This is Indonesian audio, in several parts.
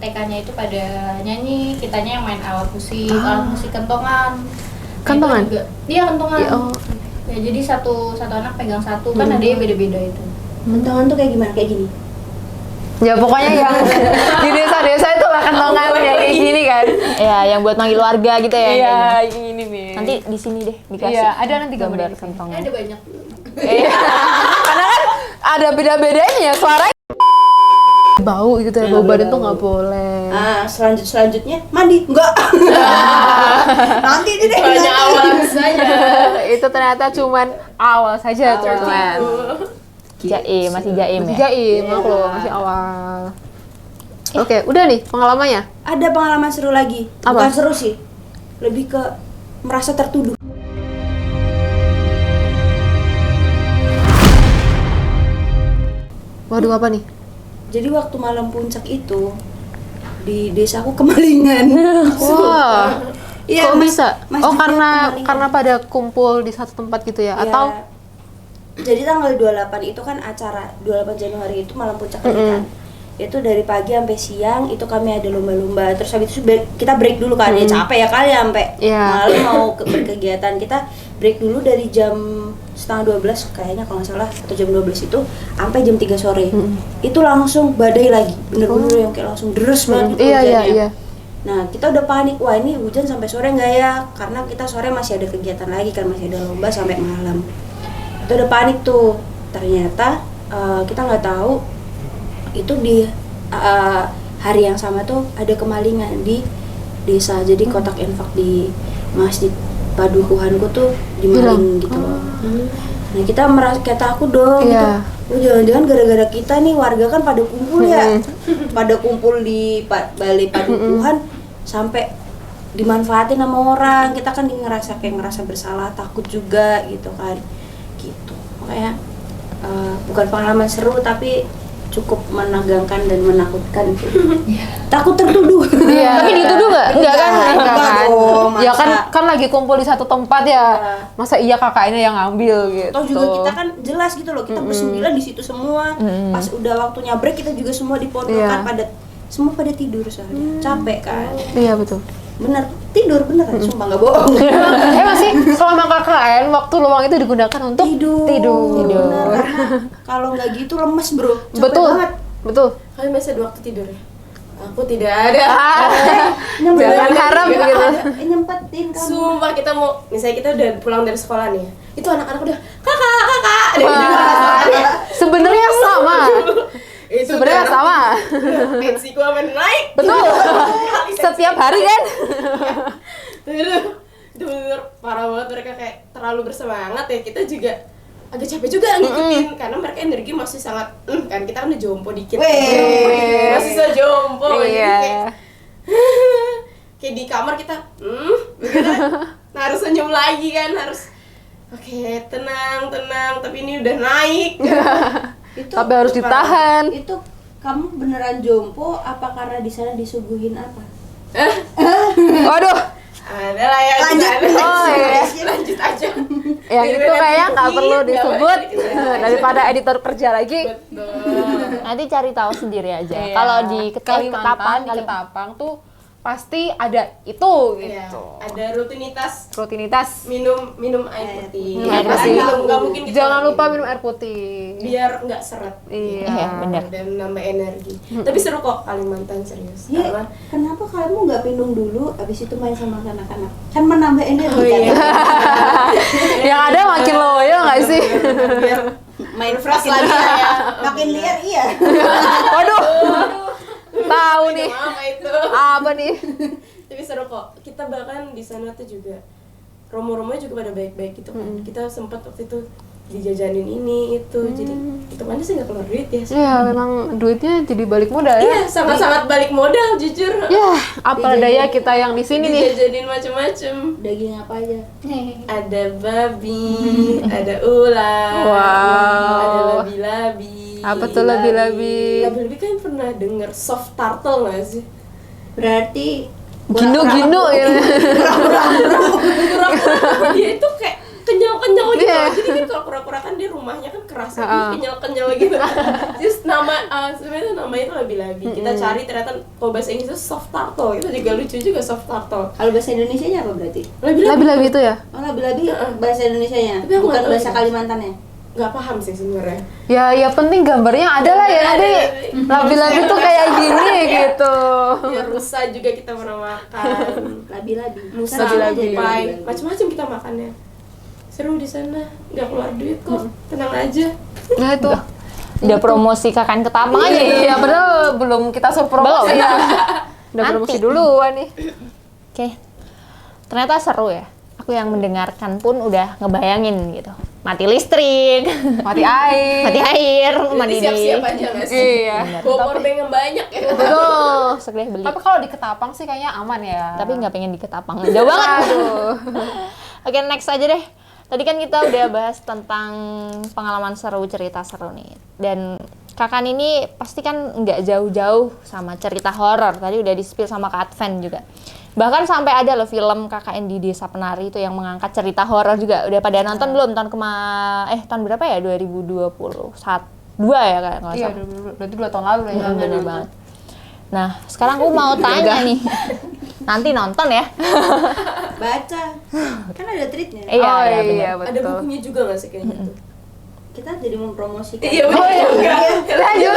TK-nya itu pada nyanyi, kitanya yang main alat musik kentongan. Kentongan? Iya, kentongan. Ya, oh. Ya, jadi satu anak pegang satu, kan ada yang beda-beda itu. Kentongan tuh kayak gimana? Kayak gini? Ya pokoknya yang di desa-desa itu lah kentongan yang kayak gini kan. Ya, yang buat manggil warga gitu ya. Iya, kayak yang ini nih. gitu. Nanti di sini deh dikasih. Iya, ada nanti gambar kentongan. Ada banyak. Iya. Karena kan ada beda-bedanya ya suara. Bau gitu ya, bau badan tuh nggak boleh. Selanjutnya mandi enggak. Nanti deh. Hanya awal saja. Itu ternyata cuman awal saja teman-teman. Masih jaim Masih ya. jaim, loh, masih awal. Oke, udah nih pengalamannya. Ada pengalaman seru lagi. Apa? Bukan seru sih. Lebih ke merasa tertuduh. Waduh, apa nih? Jadi waktu malam puncak itu di desaku kemalingan. Wah. Iya, Kok bisa? masjidnya Oh, kemalingan. karena pada kumpul di satu tempat gitu ya? Iya. Atau Jadi tanggal 28 itu kan acara 28 Januari itu malam puncak lagi kan. Itu dari pagi sampai siang itu kami ada lomba-lomba. Terus habis itu kita break dulu kan. Ya capek ya kali sampai Iya. malam mau berkegiatan. Kita break dulu dari jam setengah 12 kayaknya kalau nggak salah, atau jam 12 itu sampai jam 3 sore. Itu langsung badai lagi. Bener-bener yang kayak langsung deres banget gitu Iya, hujannya. iya. Nah, kita udah panik, wah ini hujan sampai sore nggak ya? Karena kita sore masih ada kegiatan lagi kan, masih ada lomba sampai malam. Kita udah panik tuh. Ternyata kita nggak tahu itu di hari yang sama tuh ada kemalingan di desa. Jadi kotak infak di masjid padukuhanku tuh dimaling gitu loh. Nah, kita merasa kayak takut dong gitu. Iya. Oh, jangan-jangan gara-gara kita nih warga kan pada kumpul ya. Pada kumpul di balai padukuhan sampai dimanfaatin sama orang. Kita kan ngerasa bersalah, takut juga gitu kan. Gitu. Makanya bukan pengalaman seru tapi cukup menegangkan dan menakutkan. Takut tertuduh. Iya. Tapi dituduh nggak? Enggak kan? Enggak kan? dong, Ya masa. kan lagi kumpul di satu tempat ya. Masa iya kakaknya yang ngambil gitu. Toh juga kita kan jelas gitu loh, kita bersembilan di situ semua. Pas udah waktunya break kita juga semua di Iya. pojokan semua pada tidur soalnya. Capek kan. Iya, betul. Bener, tidur beneran, sumpah nggak bohong. Masih selama KKN waktu luang itu digunakan untuk Tidur. Bener, karena kalau nggak gitu lemes bro. Capek Betul. banget. Betul. Kalian masih ada waktu tidur ya? Aku tidak ada. Jangan harap gitu. Nyempetin kamu. Sumpah kita mau, misalnya kita udah pulang dari sekolah nih, itu anak-anak udah kakak. Sebenarnya sama. Itu Sebenarnya udah sama. tensiku apa naik. Betul. Setiap hari kan? Itu bener parah banget, mereka kayak terlalu bersemangat ya. Kita juga agak capek juga ngikutin karena mereka energi masih sangat kan kita kan udah jompo dikit. Masih jompo jadi Iya. kayak di kamar kita gitu kan. Nah, harus senyum lagi kan, harus oke, tenang, tapi ini udah naik. Itu Tapi harus ditahan. Itu kamu beneran jompo apa karena di sana disuguhin apa? Waduh. Ada lah ya. Lanjut. Oh, iya. Lanjut aja. Yang itu kayaknya nggak perlu Nggak disebut banyak. daripada editor kerja lagi. Betul. Nanti cari tahu sendiri aja. Iya. Kalau di Kalimantan, di Ketapang, Ketapang tuh pasti ada itu Iya, gitu. ada rutinitas Rutinitas. minum air putih. Minum air Karena putih. nggak mungkin kita Jangan lupa minum air putih. biar nggak seret. Iya. Iya, benar. Dan nambah energi. Tapi seru kok Kalimantan, serius. Iya, Karena kenapa kamu nggak minum dulu, abis itu main sama anak-anak? Kan menambah energi Oh, iya. kan? Yang ada makin loyo nggak sih? biar Main fresh makin lagi liar. ya. Makin liar, iya. Waduh. Tahu nih. Apa itu? Apa nih? Tapi seru kok. Kita bahkan di sana tuh juga romo-romonya juga pada baik-baik gitu kan. Kita sempat waktu itu dijajanin ini itu. Jadi hitungannya sih nggak keluar duit ya. Iya, memang duitnya jadi balik modal ya. Iya, sangat-sangat balik modal jujur. Ya, apa daya kita yang di sini nih. Dijajanin macam-macam. Daging apa aja? Ada babi, ada ular, Wow. ada labi-labi. Apa tuh labi-labi? Labi-labi kan pernah denger soft turtle nggak sih? Berarti Gino-gino ya. Dia itu kayak kenyal-kenyal gitu. Iya. Jadi kan kalau kura-kura kan dia rumahnya kan keras, kenyal-kenyal gitu. Terus sebenarnya namanya itu labi-labi. Kita cari ternyata kalau bahasa Inggris itu soft turtle. Itu juga lucu juga soft turtle. Kalau bahasa Indonesianya apa berarti? Labi-labi itu ya? Oh, labi-labi bahasa Indonesianya, Tapi aku bukan nggak tahu bahasa ya. Kalimantannya. Nggak paham sih sebenarnya. Ya penting gambarnya ada lah ya nanti. Labi-labi tuh kayak gini gitu. Ya rusa juga kita pernah makan. Labi-labi. Musa, Labi-labi. tupai, macam-macam kita makannya. Seru di sana, nggak keluar duit kok, tenang aja. Nah itu. Udah promosi KKN Ketapang aja. Iya, padahal belum kita suruh promosi Belum. ya. Udah Nanti. promosi duluan nih. Oke. Ternyata seru ya. Aku yang mendengarkan pun udah ngebayangin gitu. Mati listrik, Mati air. mati air, mandi Jadi di. siap-siap aja nggak sih? Iya. Bawa powerbank yang banyak ya. Betul. Masuk deh beli. Tapi kalau di Ketapang sih kayaknya aman ya. Tapi nggak pengen di Ketapang. Jauh banget. Aduh. Oke, next aja deh. Tadi kan kita udah bahas tentang pengalaman seru, cerita seru nih. Dan Kakan ini pasti kan nggak jauh-jauh sama cerita horor. Tadi udah di-spill sama Kak Adven juga. Bahkan sampai ada loh film KKN di Desa Penari itu yang mengangkat cerita horor juga. Udah pada nonton belum tahun berapa ya? 2021. 2 ya kayak nggak Iya, salah. berarti 2 tahun lalu lah ya. Bener banget. Nah, sekarang aku mau tanya nih. Nanti nonton ya. Baca. Kan ada treatnya. Iya, Oh, iya, iya, bener. Ada betul. bukunya juga nggak sih kayaknya tuh? Kita jadi mempromosikan. Iya benar juga. Lanjut.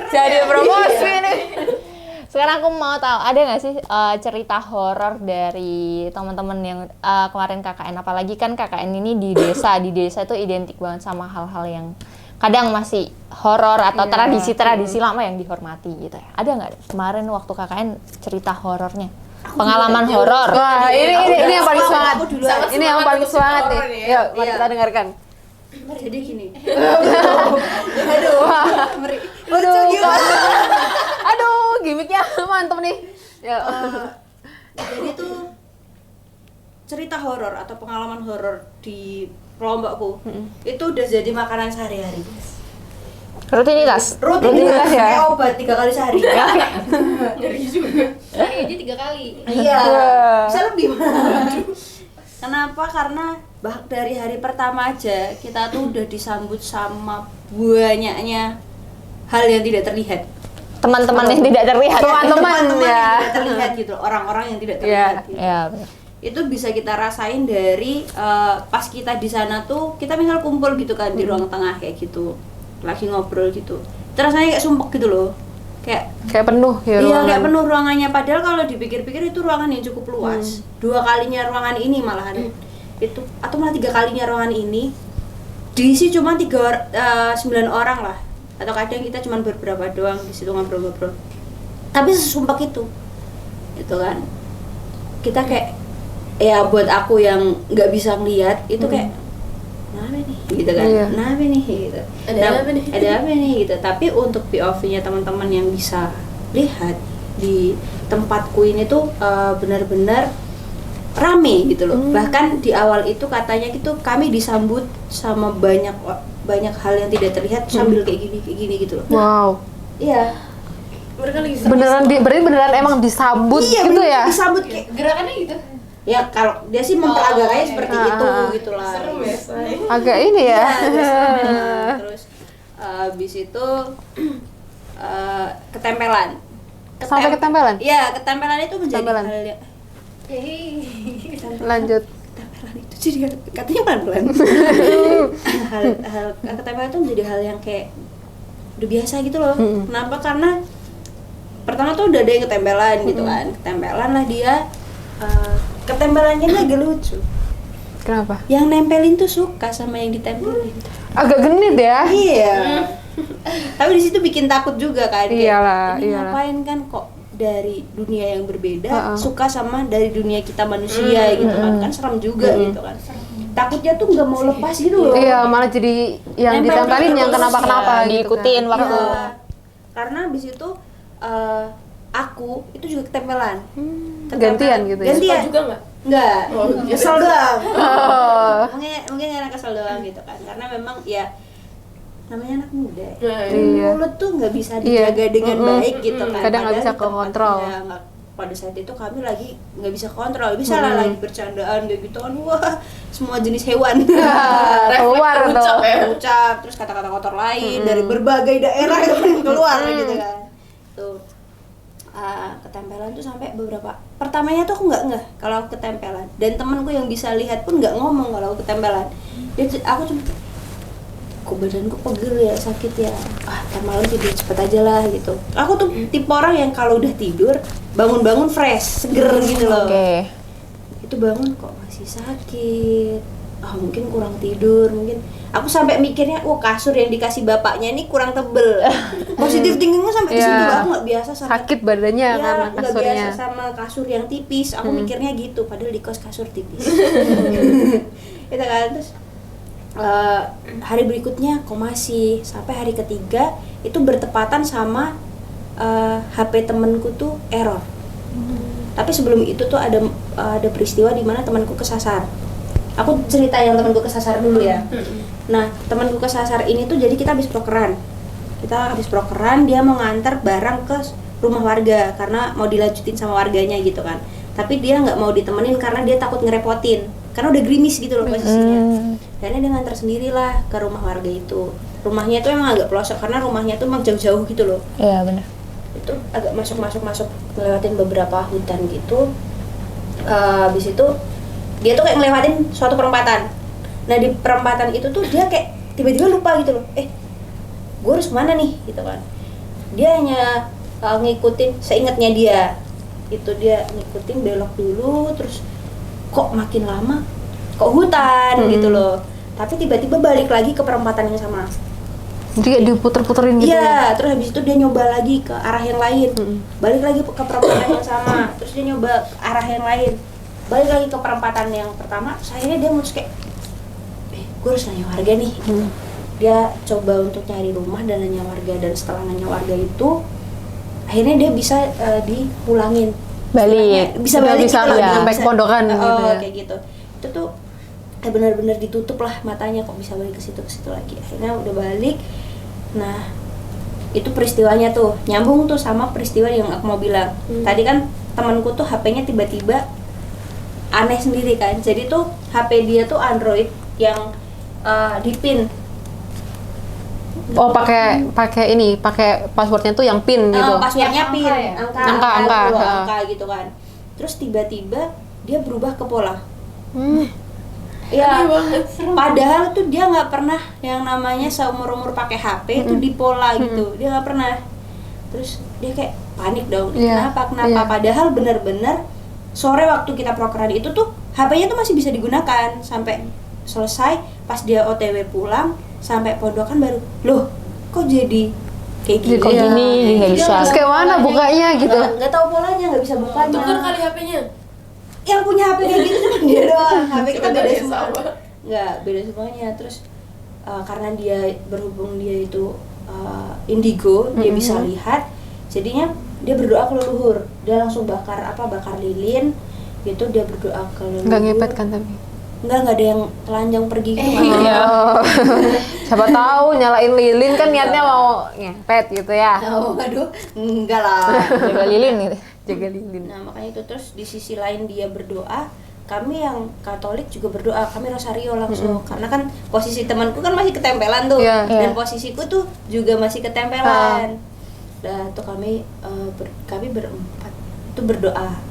Jadi promosi nih. Sekarang aku mau tahu ada nggak sih cerita horor dari teman-teman yang kemarin KKN, apalagi kan KKN ini di desa itu identik banget sama hal-hal yang kadang masih horor atau tradisi-tradisi lama yang dihormati gitu ya. Ada nggak kemarin waktu KKN cerita horornya? Pengalaman horor. Wah, ini yang paling semangat. Aku duluan. Sangat Ini yang semangat paling untuk semangat cerita nih. horor ya. Yuk, mari Iya. kita dengarkan. Jadi gini. Aduh, gimmicknya mantep nih. Ya. Jadi tuh cerita horor atau pengalaman horor di kelompokku itu udah jadi makanan sehari-hari. Rutinitas. Rutinitas ya? kayak obat 3 kali sehari. Ngeri juga. Hari aja 3 kali. Iya. Bisa lebih. Kenapa? Karena dari hari pertama aja kita tuh udah disambut sama banyaknya hal yang tidak terlihat. Teman-teman yang tidak terlihat. Teman-teman Teman-teman ya. yang tidak terlihat gitu, orang-orang yang tidak terlihat. Gitu. Ya, bener. Itu bisa kita rasain dari pas kita di sana tuh kita misal kumpul gitu kan di ruang tengah kayak gitu, lagi ngobrol gitu. Terus rasanya kayak sumpek gitu loh, kayak Penuh ya iya ruangan. kayak penuh ruangannya. Padahal kalau dipikir-pikir itu ruangan yang cukup luas. 2 kalinya ruangan ini malahan itu, atau malah 3 kalinya ruangan ini diisi cuma 9 orang lah, atau kadang kita cuma beberapa doang di situ ngobrol-ngobrol. Tapi sesumpek itu kan kita kayak ya buat aku yang nggak bisa ngeliat itu kayak kenapa nih gitu kan, Iya. kenapa nih gitu, Ada apa nih? ada apa nih gitu. Tapi untuk POV-nya teman-teman yang bisa lihat di tempatku ini tuh benar-benar rame gitu loh. Bahkan di awal itu katanya gitu kami disambut sama banyak hal yang tidak terlihat sambil kayak gini gitu loh. Wow. Iya. Mereka lagi Berarti beneran emang disambut gitu bener, ya? disambut kayak Gerakannya gitu. ya kalau dia sih memperagakannya seperti itu gitu lah. serem ya, say. Agak ini ya. Terus habis itu ketempelan. Sampai ketempelan? Iya, ketempelan itu menjadi Ketempelan. hal yang Lanjut. ketempelan itu jadi katanya pelan-pelan. hal ketempelan itu menjadi hal yang kayak udah biasa gitu loh. Kenapa? Karena pertama tuh udah ada yang ketempelan gitu kan. Ketempelan lah dia. Ketempelannya ini agak lucu. Kenapa? Yang nempelin tuh suka sama yang ditempelin. Agak genit ya? Iya. Tapi di situ bikin takut juga kan. Kayak, Iyalah, ini iyalah. ngapain kan kok dari dunia yang berbeda suka sama dari dunia kita manusia gitu kan. Kan serem juga gitu kan. Takutnya tuh nggak mau lepas gitu loh. Iya, malah jadi yang Nempel ditempelin terus. yang kenapa-kenapa Ya, gitu diikutin kan. waktu. Iya. Karena abis itu aku itu juga ketempelan. Gantian gitu ya? Gantian Suka juga nggak? Enggak, Oh, kesel doang. Oh. Mungkin karena kesel doang gitu kan. Karena memang ya namanya anak muda. Nah, Iya. Mulut tuh nggak bisa Iya. dijaga dengan baik gitu kan. Kadang nggak Padahal bisa di tempat- kekontrol. ya, pada saat itu kami lagi nggak bisa kontrol, bisa lah lagi bercandaan kayak gitu kan, wah semua jenis hewan Keluar tuh. ucap, terus kata-kata kotor lain dari berbagai daerah yang keluar gitu kan. Tuh ketempelan tuh sampai beberapa, pertamanya tuh aku nggak kalau aku ketempelan, dan temanku yang bisa lihat pun nggak ngomong kalau aku ketempelan. Aku cuma kok badanku pegel ya, sakit ya, ntar malam tidur cepet aja lah gitu. Aku tuh tipe orang yang kalau udah tidur bangun-bangun fresh, seger gitu loh. Itu bangun kok masih sakit, mungkin kurang tidur, mungkin aku sampai mikirnya, kasur yang dikasih bapaknya ini kurang tebel. Positif thinkingnya sampai di situ. Aku nggak biasa sama sakit badannya karena nggak kasurnya. biasa sama kasur yang tipis. Aku mikirnya gitu, padahal di kos kasur tipis. Itu kan. Terus hari berikutnya kok masih, sampai hari ketiga itu bertepatan sama HP temenku tuh error. Tapi sebelum itu tuh ada peristiwa di mana temanku kesasar. Aku cerita yang temanku kesasar dulu ya. Nah, temanku kesasar ini tuh jadi kita habis prokeran. Dia mau nganter barang ke rumah warga karena mau dilanjutin sama warganya gitu kan. Tapi dia nggak mau ditemenin karena dia takut ngerepotin. Karena udah gerimis gitu loh posisinya. Akhirnya dia nganter sendirilah ke rumah warga itu. Rumahnya itu emang agak pelosok karena rumahnya itu emang jauh-jauh gitu loh. Iya benar. Itu agak masuk ngelewatin beberapa hutan gitu. Habis itu dia tuh kayak ngelewatin suatu perempatan. Nah di perempatan itu tuh dia kayak tiba-tiba lupa gitu loh. Gue harus kemana nih gitu kan. Dia hanya ngikutin seingatnya dia. Itu dia ngikutin belok dulu, terus kok makin lama kok hutan gitu loh. Tapi tiba-tiba balik lagi ke perempatan yang sama. Jadi kayak diputer-puterin gitu. Iya, terus habis itu dia nyoba lagi ke arah yang lain. Balik lagi ke perempatan yang sama. Terus dia nyoba ke arah yang lain. Balik lagi ke perempatan yang pertama. Akhirnya dia mulus kayak gue harus nanya warga nih. Dia coba untuk nyari rumah dan nanya warga, dan setelah nanya warga itu akhirnya dia bisa dipulangin. Bisa balik bisa gitu ya, sampai ke pondokan gitu ya. Kayak gitu. Itu tuh benar-benar ditutup lah matanya, kok bisa balik ke situ lagi. Akhirnya udah balik. Nah, itu peristiwanya tuh nyambung tuh sama peristiwa yang aku mau bilang. Tadi kan temanku tuh HP-nya tiba-tiba aneh sendiri kan. Jadi tuh HP dia tuh Android yang dipin. Oh, pakai passwordnya tuh yang pin gitu. Passwordnya pin, angka gitu kan. Terus tiba-tiba dia berubah ke pola. Ya, padahal tuh dia nggak pernah yang namanya seumur-umur pakai HP itu di pola gitu. Dia nggak pernah. Terus dia kayak panik dong. Kenapa? Padahal benar-benar sore waktu kita prokeran itu tuh HP-nya tuh masih bisa digunakan sampai selesai. Pas dia OTW pulang sampai pondokan baru, loh kok jadi kayak gini? Kok gini, nggak bisa. Terus kayak mana bukanya gitu? Nggak tahu polanya, nggak bisa bukanya. Tuker kali HP-nya. Yang punya HP kayak gitu cuma dia doang. HP kita beda semua. Sama. Nggak, beda semuanya. Terus karena dia berhubung dia itu indigo, dia bisa lihat. Jadinya dia berdoa ke leluhur. Dia langsung bakar lilin. Gitu dia berdoa ke leluhur. Nggak ngepet kan tapi? Nggak ada yang telanjang pergi gitu. Siapa tahu nyalain lilin kan niatnya mau ngepet gitu ya. Aduh, enggak lah. Jaga lilin gitu. Jaga lilin. Nah makanya itu, terus di sisi lain dia berdoa, kami yang Katolik juga berdoa, kami rosario langsung. Karena kan posisi temanku kan masih ketempelan tuh, dan posisiku tuh juga masih ketempelan. Nah tuh kami berempat itu berdoa.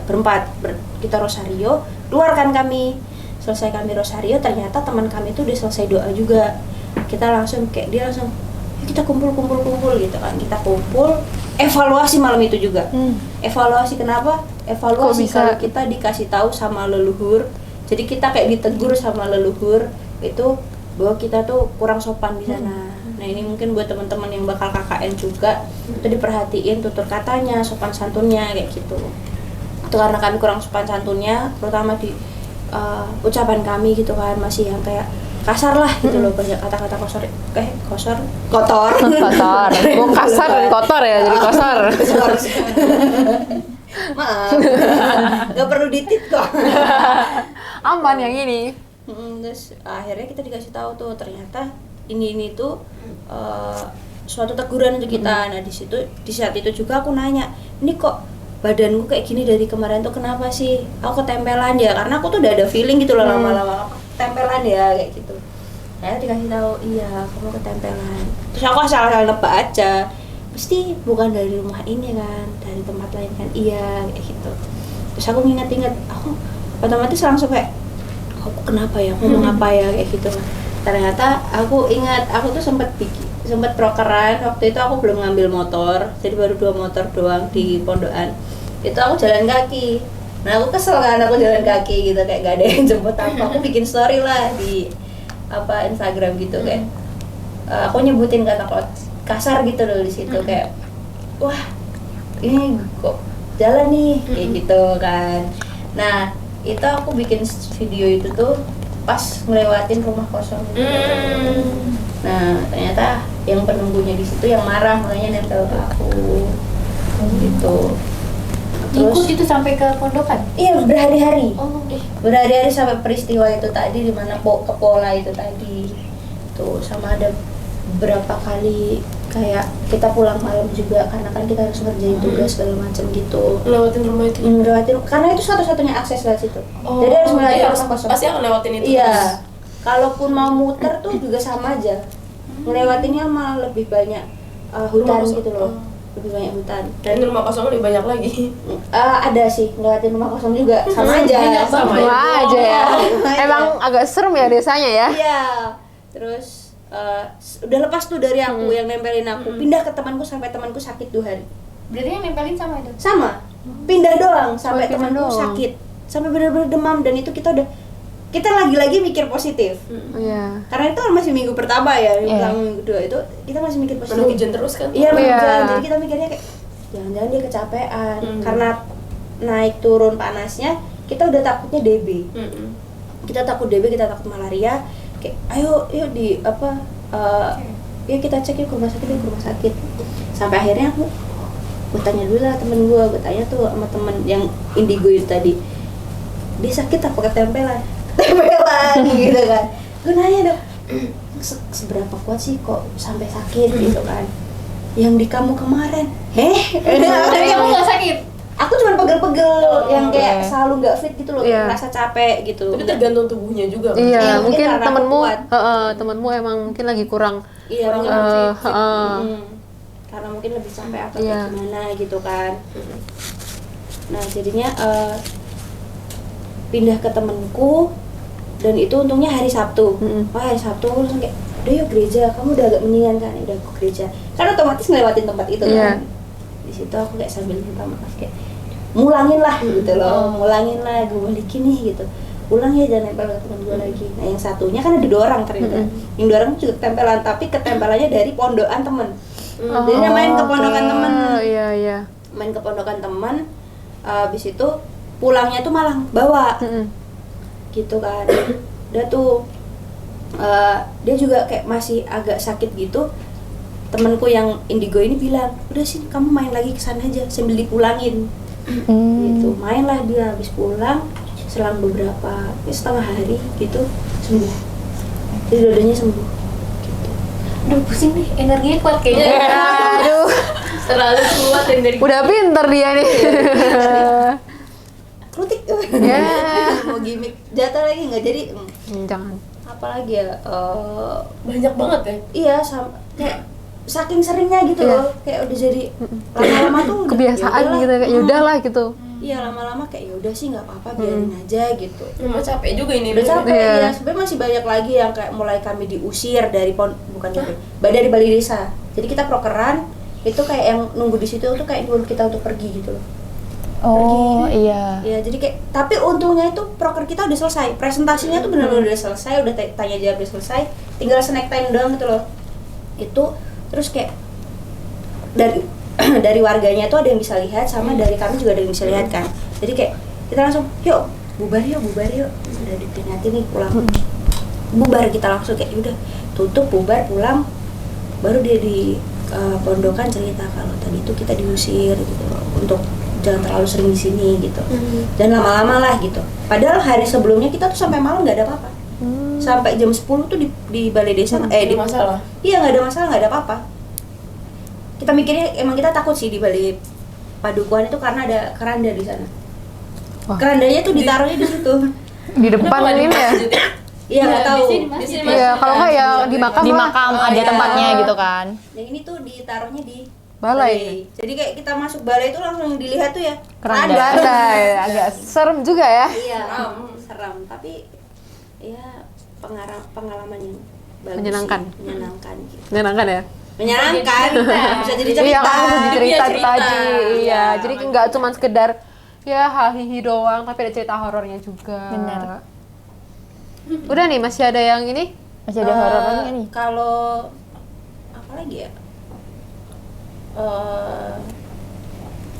Berempat kita rosario, keluarkan kami. Selesai kami rosario, ternyata teman kami itu udah selesai doa juga. Kita langsung kayak dia langsung kita kumpul gitu kan. Kita kumpul, evaluasi malam itu juga. Evaluasi kenapa? Evaluasi kalau kita dikasih tahu sama leluhur. Jadi kita kayak ditegur sama leluhur itu bahwa kita tuh kurang sopan di sana. Nah ini mungkin buat teman-teman yang bakal KKN juga, itu diperhatiin tutur katanya, sopan santunnya kayak gitu. Itu karena kami kurang sopan santunnya, terutama di ucapan kami gitu kan, masih yang kayak kasar lah gitu loh, banyak kata-kata kotor. Mau kasar dan kotor ya, jadi kotor. Maaf, nggak perlu ditit kok. Aman yang ini. Terus akhirnya kita dikasih tahu tuh ternyata ini tuh suatu teguran untuk kita. Nah di saat itu juga aku nanya, ini kok badanku kayak gini dari kemarin tuh kenapa sih? Aku ketempelan ya, karena aku tuh udah ada feeling gitu loh lama-lama ketempelan ya kayak gitu. Saya dikasih tahu, iya kamu ketempelan. Terus aku asal-asal nebak aja, pasti bukan dari rumah ini kan, dari tempat lain kan, iya kayak gitu. Terus aku nginget-inget, aku otomatis langsung kayak, aku kenapa ya, ngomong apa ya kayak gitu. Ternyata aku ingat, aku tuh sempat prokeran, waktu itu aku belum ngambil motor, jadi baru 2 motor doang di pondokan. Itu aku jalan kaki. Nah aku kesel kan, aku jalan kaki gitu, kayak gak ada yang jemput aku bikin story lah di Instagram gitu kayak aku nyebutin kata kasar gitu loh di situ kayak wah ini kok jalan nih kayak gitu kan. Nah itu aku bikin video itu tuh pas ngelewatin rumah kosong gitu. Nah ternyata yang penunggunya di situ yang marah, makanya nempel ke aku gitu. Ikut itu sampai ke pondokan? Iya, berhari-hari. Oh, Berhari-hari sampai peristiwa itu tadi, di mana ke Pola itu tadi. Tuh, sama ada beberapa kali kayak kita pulang malam juga karena kan kita harus ngerjain tugas segala macam gitu. Lewatin rumah itu. Lewatin, karena itu satu-satunya akses lewat situ. Jadi harus melewati rumah kosong. Pasti akan lewatin itu. Iya. Kalaupun mau muter tuh juga sama aja. Ngelewatinnya malah lebih banyak hutan gitu loh. Lebih banyak hutan. Dan rumah kosong lebih banyak lagi. Ada sih ngelewatin rumah kosong juga, sama aja. Sama aja ya. Emang agak serem ya desanya ya. Iya. Terus udah lepas tuh dari aku yang nempelin aku, pindah ke temanku sampai temanku sakit 2 hari. berarti yang nempelin sama itu? Sama, pindah doang sampai pindah temanku doang. sakit, sampai benar-benar demam. Dan itu kita lagi-lagi mikir positif. Iya. Karena itu masih minggu pertama ya, minggu kedua itu kita masih mikir Penuh positif. hujan terus kan? Iya, Iya. hujan. Jadi kita mikirnya kayak jangan-jangan dia kecapean karena naik turun panasnya, kita udah takutnya DB. Kita takut DB, kita takut malaria. Kayak ayo yuk yuk kita cek yuk ke rumah sakit. Sampai akhirnya aku tanya dulu lah temen gue tanya tuh sama temen yang indigo itu tadi, dia sakit apa ketempelan gitu kan. Gue nanya dong, seberapa kuat sih kok sampai sakit gitu kan. Yang di kamu kemarin Tapi kamu nggak sakit? aku cuma pegel-pegel yang kayak selalu nggak fit gitu loh, Iya. merasa capek gitu. Tapi tergantung tubuhnya juga. kan? Iya, Iya, mungkin mungkin karena aku temenmu, kuat. temenmu emang mungkin lagi kurang. Iya, Kurang mungkin fit. fit. Karena mungkin lebih sampai apa Iya. kayak gimana gitu kan. Nah jadinya pindah ke temenku, dan itu untungnya hari Sabtu. Hari Sabtu aku langsung kayak udah yuk gereja, kamu udah agak mendingan kan, udah aku gereja. Karena otomatis ngelewatin tempat itu kan. Di situ aku kayak sambil minta maaf kayak mulangin lah gitu loh, mulangin lah, gue balikin nih gitu. Ulang ya, jangan nempel ke teman gue lagi. Nah yang satunya kan ada 2 orang ternyata. Yang 2 orang juga ketempelan, tapi ketempelannya dari pondokan temen. Jadi dia main ke pondokan temen. Iya. Main ke pondokan temen, habis itu pulangnya tuh malah bawa gitu kan. Udah tuh dia juga kayak masih agak sakit gitu. Temenku yang indigo ini bilang, udah sih kamu main lagi kesana aja sambil dipulangin. Gitu, mainlah dia. Habis pulang selang beberapa setengah hari gitu sembuh. Jadi dua-duanya sembuh. Aduh pusing nih, energinya kuat kayaknya. Aduh, Terlalu kuat dari udah pinter dia nih. Kritik. Ya. Mau gimmick jatuh lagi nggak jadi. Jangan. Apalagi ya? banyak banget ya. Iya, kayak saking seringnya gitu loh, kayak udah jadi lama-lama tuh udah, Kebiasaan yaudahlah. gitu, kayak yaudah lah gitu. Iya, lama-lama kayak yaudah sih nggak apa-apa, biarin aja gitu. Cuma capek juga ini. Udah capek Iya. ya, sebenarnya masih banyak lagi yang kayak mulai kami diusir dari dari balai desa. Jadi kita prokeran itu kayak yang nunggu di situ tuh kayak nyuruh kita untuk pergi gitu loh. Oh iya. Ya jadi kayak, tapi untungnya itu proker kita udah selesai, presentasinya tuh benar-benar udah selesai, udah tanya jawab udah selesai, tinggal snack time doang gitu loh. Itu terus kayak dari warganya tuh ada yang bisa lihat, sama dari kami juga ada yang bisa lihat kan. Jadi kayak kita langsung yuk bubar yuk, udah diperingatin nih pulang. Bubar kita langsung kayak udah tutup, bubar, pulang. Baru dia di pondokan cerita kalau tadi itu kita diusir gitu untuk jangan terlalu sering di sini gitu. Dan lama-lama lah gitu. Padahal hari sebelumnya kita tuh sampai malam nggak ada apa-apa. Sampai jam 10 tuh di balai desa di masalah. Iya, nggak ada masalah, nggak ada apa-apa. Kita mikirnya emang kita takut sih di balai padukuhan itu karena ada keranda di sana. Wah. Kerandanya tuh ditaruhnya di situ. Di depan ini ya. Iya nggak tahu. Di sini Iya, kalau nggak ya di makam Di lah. makam ada tempatnya gitu kan. Yang ini tuh ditaruhnya di Balai. Jadi kayak kita masuk balai itu langsung dilihat tuh ya Keranda. Ada ya, agak serem juga ya. Iya, seram. Tapi ya pengalaman yang bagus Menyenangkan. sih. Menyenangkan gitu. Menyenangkan ya. Menyenangkan. Bisa jadi cerita. Iya, kan bisa jadi cerita cerita. tadi. Iya, Iya. jadi nggak cuma sekedar ya hahihi doang, tapi ada cerita horornya juga. Benar. Udah nih, masih ada yang ini? Masih ada horor lagi nih. Kalau apa lagi ya?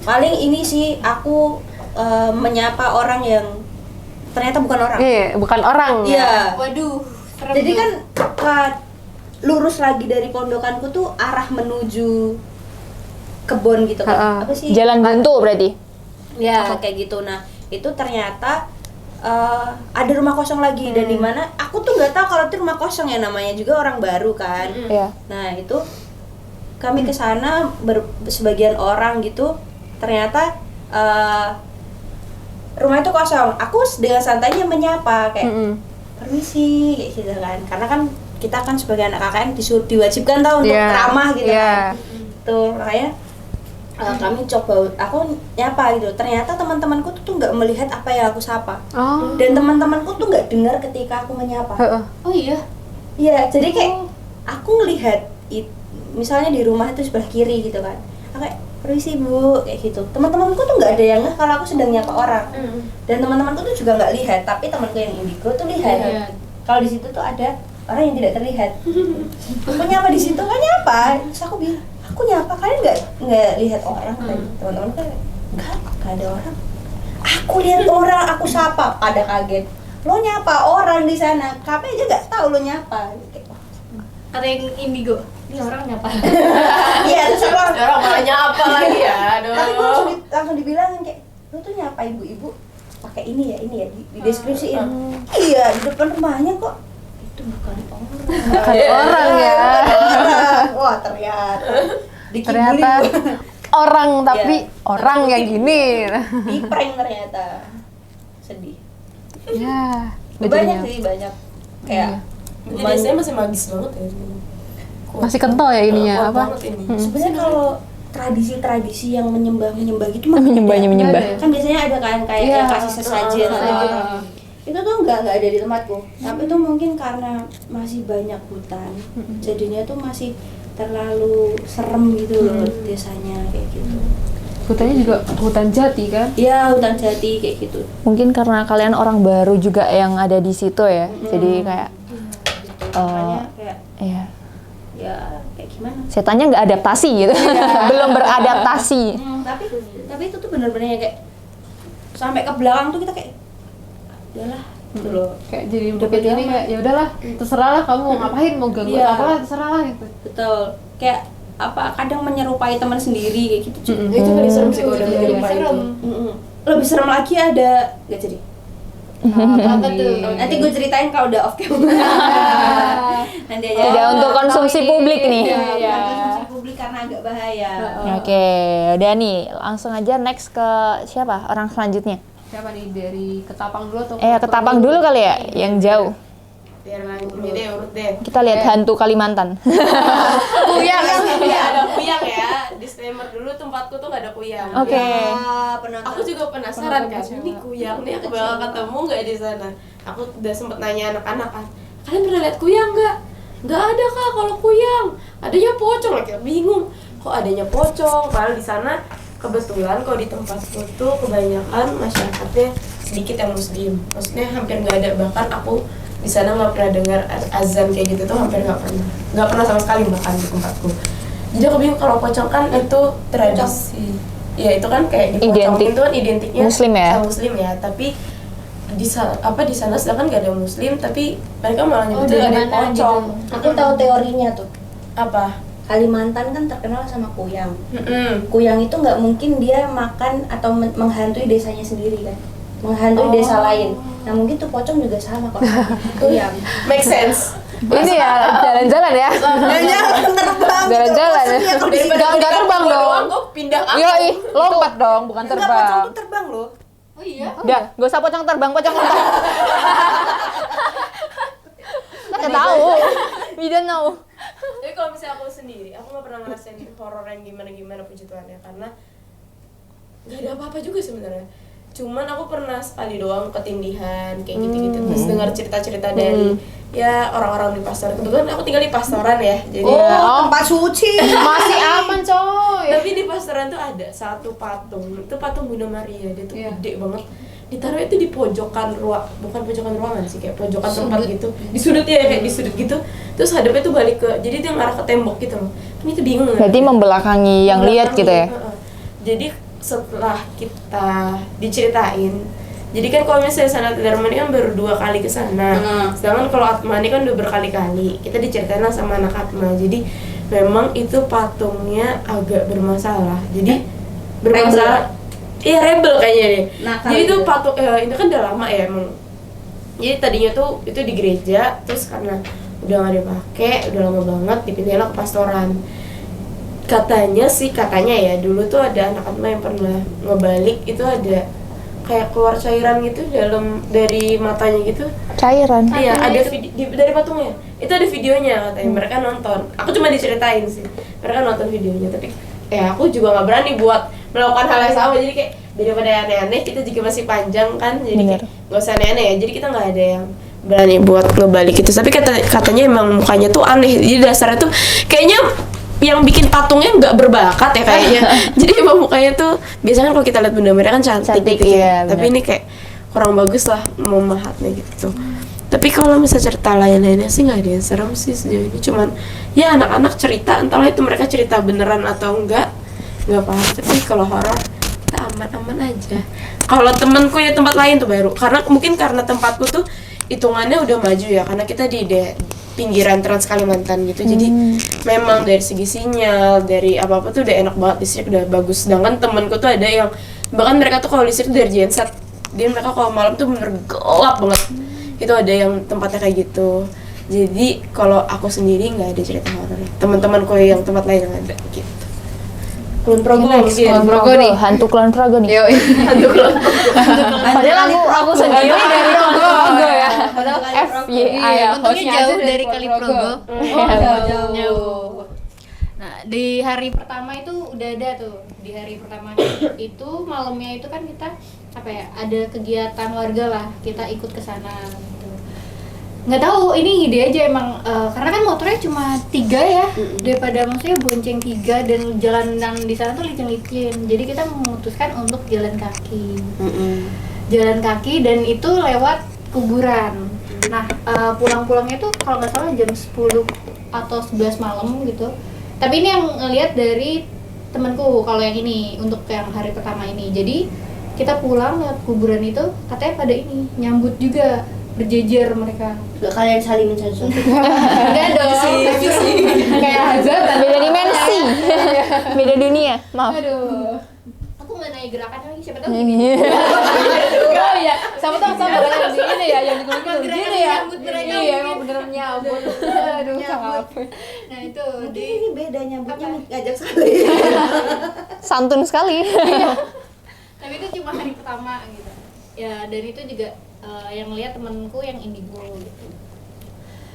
Paling ini sih aku menyapa orang yang ternyata bukan orang. Bukan orang ya. Iya. Waduh, serem Jadi tuh. kan lurus lagi dari pondokanku tuh arah menuju kebun gitu kan. Ha-ha. Apa sih? Jalan buntu berarti. Ya kayak gitu. Nah itu ternyata ada rumah kosong lagi dan di mana aku tuh nggak tahu kalau itu rumah kosong ya, namanya juga orang baru kan. Iya. Nah itu kami ke sana sebagian orang gitu, ternyata rumah itu kosong. Aku dengan santainya menyapa kayak permisi kayak gitu kan, karena kan kita kan sebagai anak KKN diwajibkan tau untuk ramah gitu kan. Tuh makanya kami coba, aku nyapa gitu. Ternyata teman-temanku tuh nggak melihat apa yang aku sapa, dan teman-temanku tuh nggak dengar ketika aku menyapa. Oh iya. Iya, jadi kayak aku ngelihat misalnya di rumah itu sebelah kiri gitu kan, aku kayak permisi bu kayak gitu. Teman-temanku tuh nggak ada yang ngeh kalau aku sedang nyapa orang, dan teman-temanku tuh juga nggak lihat, tapi temanku yang indigo tuh lihat. Kalau di situ tuh ada orang yang tidak terlihat. Aku nyapa di situ kan nyapa, terus aku bilang aku nyapa, kalian nggak lihat orang kan? Teman-teman kan nggak ada orang. Aku lihat orang, aku sapa, pada kaget. Lo nyapa orang di sana, kami aja nggak tahu lo nyapa. Kata yang indigo, ini orang nyapa. Iya, terus aku langsung, Orang malah nyapa lagi ya. Aduh. tapi gue langsung dibilangin kayak, lo tuh nyapa ibu-ibu pakai ini ya di deskripsiin. Iya, di depan rumahnya kok. Itu bukan orang. Bukan orang ya. Bukan orang. Wah ternyata. Dikibulin Ternyata gua. orang tapi Iya. orang yang gini. Di prank ternyata. Sedih. Ya, Banyak sih, banyak. Kayak Jadi biasanya masih magis banget ya. masih kental ya ininya Kuat apa? banget ini. sebenarnya kalau tradisi-tradisi yang menyembah gitu mah Menyembahnya beda. menyembah. Kan biasanya ada kan kayak Iya. yang kasih sesajen. Itu tuh nggak ada di tempatku. Tapi itu mungkin karena masih banyak hutan, jadinya tuh masih terlalu serem gitu loh desanya kayak gitu. Hutannya juga hutan jati kan? Iya, hutan jati kayak gitu. Mungkin karena kalian orang baru juga yang ada di situ ya. Jadi kayak Makanya kayak iya, ya kayak gimana? setannya nggak adaptasi gitu. Belum beradaptasi. Tapi itu tuh bener-bener yang kayak sampai ke belakang tuh kita kayak udahlah gitu loh. Kayak jadi Udah bukit beda ini amat. kayak ya udahlah, terserah lah kamu mau ngapain, mau ganggu Iya. apalah terserah lah gitu. Betul. Kayak apa kadang menyerupai teman sendiri kayak gitu. Itu paling serem sih kalau udah Itu menyerupai itu. serem. Lebih serem lagi ada nggak jadi. Apa tuh? Nanti gue ceritain kalau udah off camera. Nanti aja. Tidak untuk konsumsi publik nih. Iya. Konsumsi publik karena agak bahaya. Oke, udah nih, langsung aja next ke siapa? Orang selanjutnya. Siapa nih, dari Ketapang dulu atau Ketapang dulu kali ya, yang jauh. Biar ini deh urut deh. Kita lihat hantu Kalimantan. Kuyang ya, ada kuyang ya. Disclaimer dulu, tempatku tuh nggak ada kuyang. Oke. Ya, penonton. Aku juga penasaran kan, ini kuyang nih aku bakal ketemu nggak di sana. Aku udah sempet nanya anak-anak kan, kalian pernah lihat kuyang nggak? Nggak ada kak kalau kuyang, adanya pocong. Kayak bingung, kok adanya pocong? Padahal di sana kebetulan kalau di tempatku tuh kebanyakan masyarakatnya sedikit yang muslim. Maksudnya hampir nggak ada, bahkan aku di sana nggak pernah dengar azan kayak gitu tuh, hampir nggak pernah sama sekali bahkan di tempatku. Jadi aku bingung, kalau pocong kan itu tradisi, ya itu kan kayak dipocongin itu kan identiknya Muslim ya? sama muslim ya, tapi di sana sedangkan gak ada muslim, tapi mereka malah nyebutnya ada gimana pocong. Aku tahu teorinya tuh. Apa? Kalimantan kan terkenal sama kuyang. Mm-mm. Kuyang itu nggak mungkin dia makan atau menghantui desanya sendiri kan. menghantui desa lain. Nah mungkin tuh pocong juga sama kok. Kuyang. Make sense. Ini ya jalan-jalan ya. Jangan terbang. Jalan-jalan ya. Enggak terbang dong. Gue pindah aku. Yoi, lompat dong, bukan Enggak, pocong terbang. tuh terbang loh. Oh iya. Udah, gak usah pocong terbang, pocong lompat. Nggak tahu. We don't know. Tapi kalau misalnya aku sendiri, aku nggak pernah ngerasain horor yang gimana puji Tuhan ya, karena nggak ada apa-apa juga sebenarnya. Cuman aku pernah sekali doang ketindihan kayak gitu-gitu, terus dengar cerita-cerita dari ya orang-orang di pastoran. Kebetulan aku tinggal di pastoran ya, jadi Tempat suci. Masih aman, coy. tapi di pastoran tuh ada satu patung, itu patung Bunda Maria, dia tuh gede banget. Ditaruh itu di pojokan bukan pojokan ruangan sih, kayak pojokan tempat gitu, di sudut ya, kayak di sudut gitu. Terus hadapnya tuh balik ke, jadi dia ngarah ke tembok gitu loh. Kan itu bingung. Berarti membelakangi yang lihat gitu ya. Jadi setelah kita diceritain, jadi kan kalau misalnya Sanat Dharma ini kan baru 2 kali ke sana. Sedangkan kalau Atma ini kan udah berkali-kali. Kita diceritain lah sama anak Atma. Jadi memang itu patungnya agak bermasalah. Jadi bermasalah. Iya, rebel kayaknya deh. Jadi itu patung itu kan udah lama ya emang. Jadi tadinya tuh itu di gereja, terus karena udah nggak dipakai, udah lama banget, dipindahin ke pastoran. Katanya ya dulu tuh ada anak Atma yang pernah ngebalik, itu ada kayak keluar cairan gitu dari matanya gitu. Cairan. Iya, ada dari patungnya. Itu ada videonya katanya. Mereka nonton. Aku cuma diceritain sih. Mereka nonton videonya, tapi ya aku juga nggak berani buat melakukan hal yang sama. Jadi kayak daripada aneh-aneh, kita juga masih panjang kan. Jadi kayak nggak usah aneh-aneh ya. Jadi kita nggak ada yang berani buat ngebalik itu. Tapi katanya emang mukanya tuh aneh. Jadi dasarnya tuh kayaknya yang bikin patungnya nggak berbakat ya kayaknya. Jadi emang mukanya tuh biasanya kalau kita lihat Bunda Maria kan cantik gitu iya, ya. Tapi ini kayak kurang bagus lah memahatnya gitu. Tapi kalau misalnya cerita lain-lainnya sih nggak ada yang serem sih sejauh ini. Cuman ya anak-anak cerita, entahlah itu mereka cerita beneran atau nggak apa. Tapi kalau horor kita aman-aman aja. Kalau temenku ya tempat lain tuh baru, karena mungkin karena tempatku tuh hitungannya udah maju ya, karena kita di pinggiran Trans Kalimantan gitu. Jadi memang dari segi sinyal, dari apa-apa tuh udah enak banget, listrik udah bagus. Sedangkan temenku tuh ada yang bahkan mereka tuh kalau listrik dari genset, dia mereka kalau malam tuh bener gelap banget. Itu ada yang tempatnya kayak gitu. Jadi kalau aku sendiri nggak ada cerita horor. Teman-temanku yang tempat lain yang ada gitu. Kulon Progo mungkin. Kulon Progo nih. Hantu Kulon Progo nih. Yoi. Hantu Kulon Padahal aku sendiri dari Kulon Progo ya. Padahal FYI. Untungnya jauh dari Kali Progo. jauh. Nah, di hari pertama itu udah ada tuh. Di hari pertama itu malamnya itu kan kita ada kegiatan warga lah. Kita ikut ke sana gitu. Nggak tahu, ini ide aja emang karena kan motornya cuma 3 ya. Daripada maksudnya bonceng 3 dan jalanan di sana tuh licin-licin. Jadi kita memutuskan untuk jalan kaki. Jalan kaki dan itu lewat kuburan. Nah, pulang-pulangnya tuh kalau nggak salah jam 10 atau 11 malam gitu. Tapi ini yang ngelihat dari temanku kalau yang ini untuk yang hari pertama ini. Jadi kita pulang lewat kuburan itu katanya pada ini nyambut juga, berjejer mereka. Gak kalian saling mencaci. Enggak dong. Kayak Hazard beda dimensi. Beda dunia. Maaf. Aduh. Aku nggak nanya gerakannya lagi, siapa tahu gini. Oh iya, sama kan ini ya yang Gerakan gini ya. nyambut mereka Iya, mungkin. emang bener nyambut. Aduh, sangat. Nah itu Mungkin ini beda nyambutnya ngajak saling. Santun sekali. tapi itu cuma hari pertama gitu ya, dan itu juga yang lihat temanku yang indigo gitu.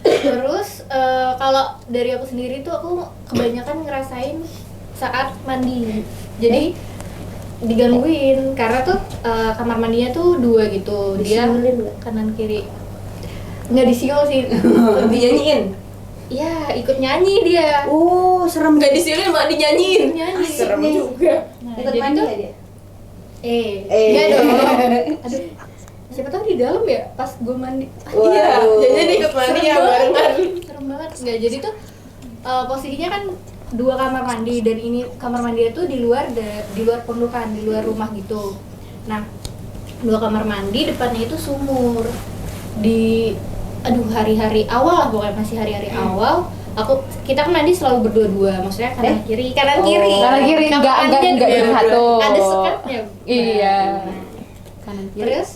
Terus kalau dari aku sendiri tuh aku kebanyakan ngerasain saat mandi, jadi digangguin karena tuh kamar mandinya tuh 2 gitu, dia kanan kiri. Nggak disiul sih, dinyanyiin. iya ikut nyanyi dia. Serem. Nggak disiulin malah dinyanyiin. Nyanyi. Serem juga. Nah, Ikut jadi mandi tuh ya dia? enggak dong. Aduh, siapa tahu di dalam ya pas gue mandi. Iya, jadi ikut mandi ya barengan. Serem banget. Enggak, jadi tuh posisinya kan 2 kamar mandi dan ini kamar mandi itu di luar pondokan, di luar rumah gitu. Nah, 2 kamar mandi depannya itu sumur. Hari-hari awal lah, pokoknya masih hari-hari awal. Kita kan mandi selalu berdua-dua, maksudnya kanan kiri. Kanan kiri, Kamar enggak mandinya jadi dua-dua. satu. Ada sekatnya. Iya. kanan kiri. Terus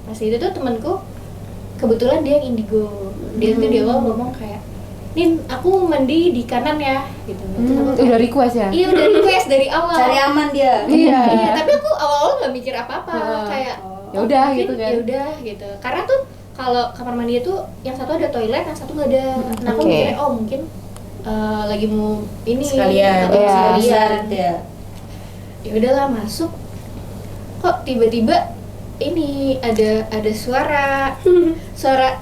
pas itu tuh temanku kebetulan dia yang indigo. Dia tuh di awal ngomong kayak, "Nin, aku mandi di kanan ya," gitu. Terus aku kayak, Udah request ya? iya udah request dari awal. Cari aman dia. Iya. Iya, tapi aku awal-awal nggak mikir apa-apa, kayak Ya udah mungkin gitu kan. Ya udah gitu. Karena tuh kalau kamar mandi itu yang satu ada toilet, yang satu nggak ada. Nah, aku Oke. mikirnya mungkin lagi mau ini Sekalian. atau Iya. sekalian. Ya. Ya udahlah masuk. Kok tiba-tiba ini ada suara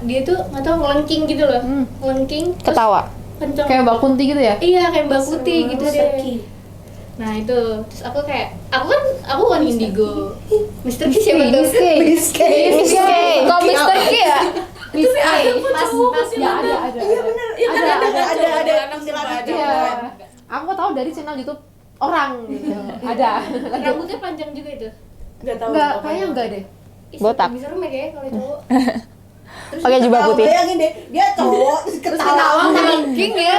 dia tuh nggak tahu ngelengking gitu loh, ngelengking terus Ketawa. kenceng. Kayak Mbak Kunti gitu ya? Iya, kayak Mbak Putih gitu Mr. deh. Ki. Nah itu, terus aku kan indigo. Mr. Ki siapa tuh? Miss K. Kok Mr. K ya? Miss K. Mas Ya ada. Iya bener. Iya kan ada Silakan. Iya. Aku tahu dari channel YouTube orang gitu. Ada. rambutnya panjang juga itu. Nggak tahu. Enggak, kayaknya enggak deh. Ih, Botak. lebih serem ya kayaknya kalau cowok. Pakai jubah Tahu, putih. bayangin deh, dia cowok terus ketawa King ya.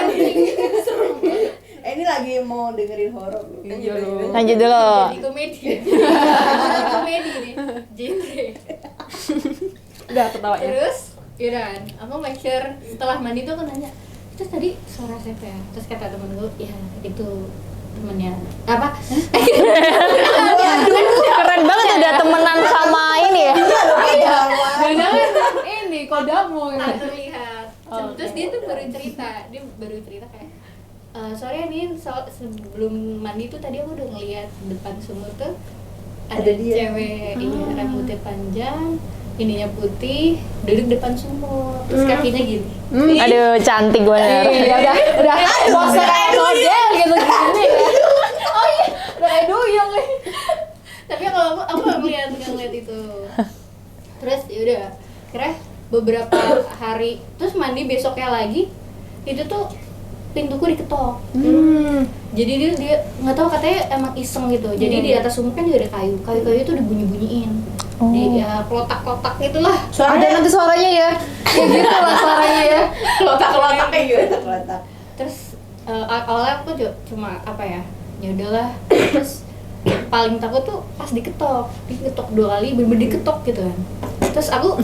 ini lagi mau dengerin horor. Lanjut dulu. Jadi komedi. Jadi komedi nih. Genre. Udah ketawa ya. Terus, yaudah kan, aku make sure setelah mandi tuh aku nanya, "Itu tadi suara siapa ya?" Terus kata temen gue, "Ya itu temennya." Apa? Keren banget udah temenan sama ini ya. Jangan ini kodamu Tak gitu. terlihat. Terus dia tuh baru cerita kayak, "Soalnya nih sebelum mandi tuh tadi aku udah ngeliat depan sumur tuh ada dia. cewek, iya, rambutnya panjang, ininya putih, duduk depan sumur, terus kakinya gini." Aduh, cantik bener. Iya udah poster kayak model gitu gini ya. Oh iya, udah kayak duyung nih. Tapi kalau aku nggak ngeliat itu. Terus yaudah, kira beberapa hari terus mandi besoknya lagi itu tuh pintuku diketok. Jadi dia nggak tahu, katanya emang iseng gitu. Jadi di atas sumur kan juga ada kayu itu dibunyi-bunyiin. Di klotak-klotak gitulah. Ada nanti suaranya ya. Kayak gitu lah suaranya ya. Kelotak-kelotak kayak gitu. Kelotak. Terus awalnya aku cuma apa ya udahlah. Terus paling takut tuh pas diketok 2 kali, bener-bener diketok gitu kan. Terus aku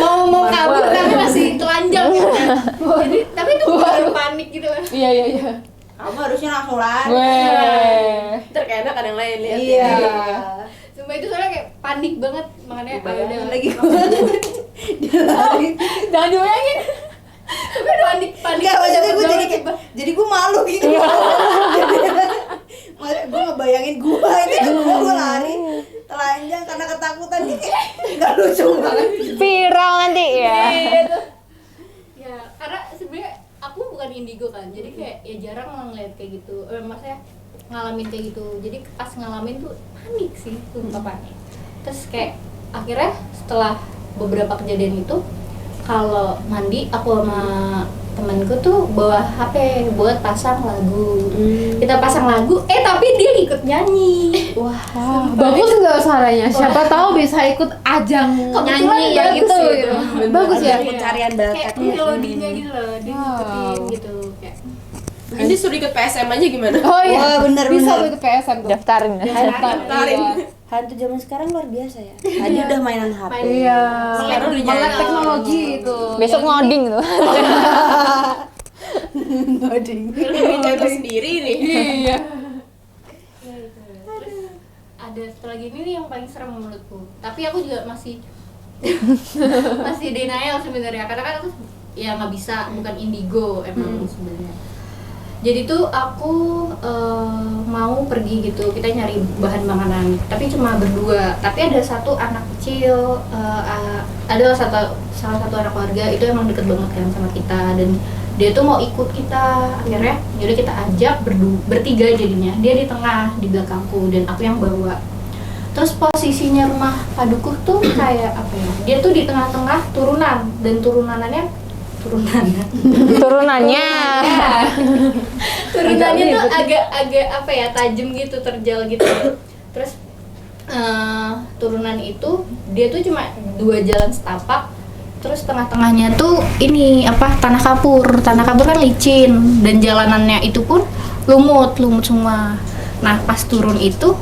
mau kabur tapi masih telanjang gitu kan. Jadi tapi itu baru panik gitu kan. Iya. Kamu harusnya langsung lari. Weh. Ntar kayak enak ada yang lain lihat. Iya. Sumpah itu soalnya kayak panik banget, makanya Bayangin udah lagi dia lari. Jangan dibayangin. tapi panik Enggak, maksudnya gue jadi gue malu gitu. Gue ngebayangin gue lari telanjang karena ketakutan, dia kayak nggak lucu banget. Viral nanti ya. ya karena sebenarnya aku bukan indigo kan, jadi kayak ya jarang ngeliat kayak gitu, maksudnya ngalamin kayak gitu. Jadi pas ngalamin tuh panik sih, sumpah panik. Terus kayak akhirnya setelah beberapa kejadian itu, kalau mandi aku sama temanku tuh bawa HP buat pasang lagu. Kita pasang lagu, tapi dia ikut nyanyi. Wah, bagus nggak suaranya? Siapa tahu bisa ikut ajang nyanyi yang itu. Gitu. Bagus ya. Pencarian bakat. Kayak melodinya gitu loh, dia ngikutin gitu kayak. Ini suruh ikut PSM aja gimana? Oh iya. Wah, bener. Bisa tuh ke PSM tuh. Daftarin. Daftarin. Hantu zaman sekarang luar biasa ya. Tadi udah mainan HP. Iya. Sekarang udah Melek nyanyi. teknologi itu. Besok ngoding tuh. Ngoding. Ini contoh sendiri nih. Iya. Ya, gitu. Terus ada satu lagi ini nih yang paling serem menurutku. Tapi aku juga masih denial sebenarnya, karena kan aku ya nggak bisa, bukan indigo emang sebenarnya. Jadi tuh aku mau pergi gitu, kita nyari bahan makanan, tapi cuma berdua. Tapi ada satu anak kecil, adalah salah satu anak keluarga itu emang deket banget kan sama kita, dan dia tuh mau ikut kita. Akhirnya yaudah kita ajak bertiga jadinya. Dia di tengah, di belakangku, dan aku yang bawa. Terus posisinya rumah padukuh tuh kayak apa ya? Dia tuh di tengah-tengah turunan, dan turunannya Turunannya. turunannya tuh agak apa ya, tajam gitu, terjal gitu. Terus turunan itu dia tuh cuma 2 jalan setapak. Terus tengah-tengahnya tuh ini apa, tanah kapur kan licin, dan jalanannya itu pun lumut semua. Nah pas turun itu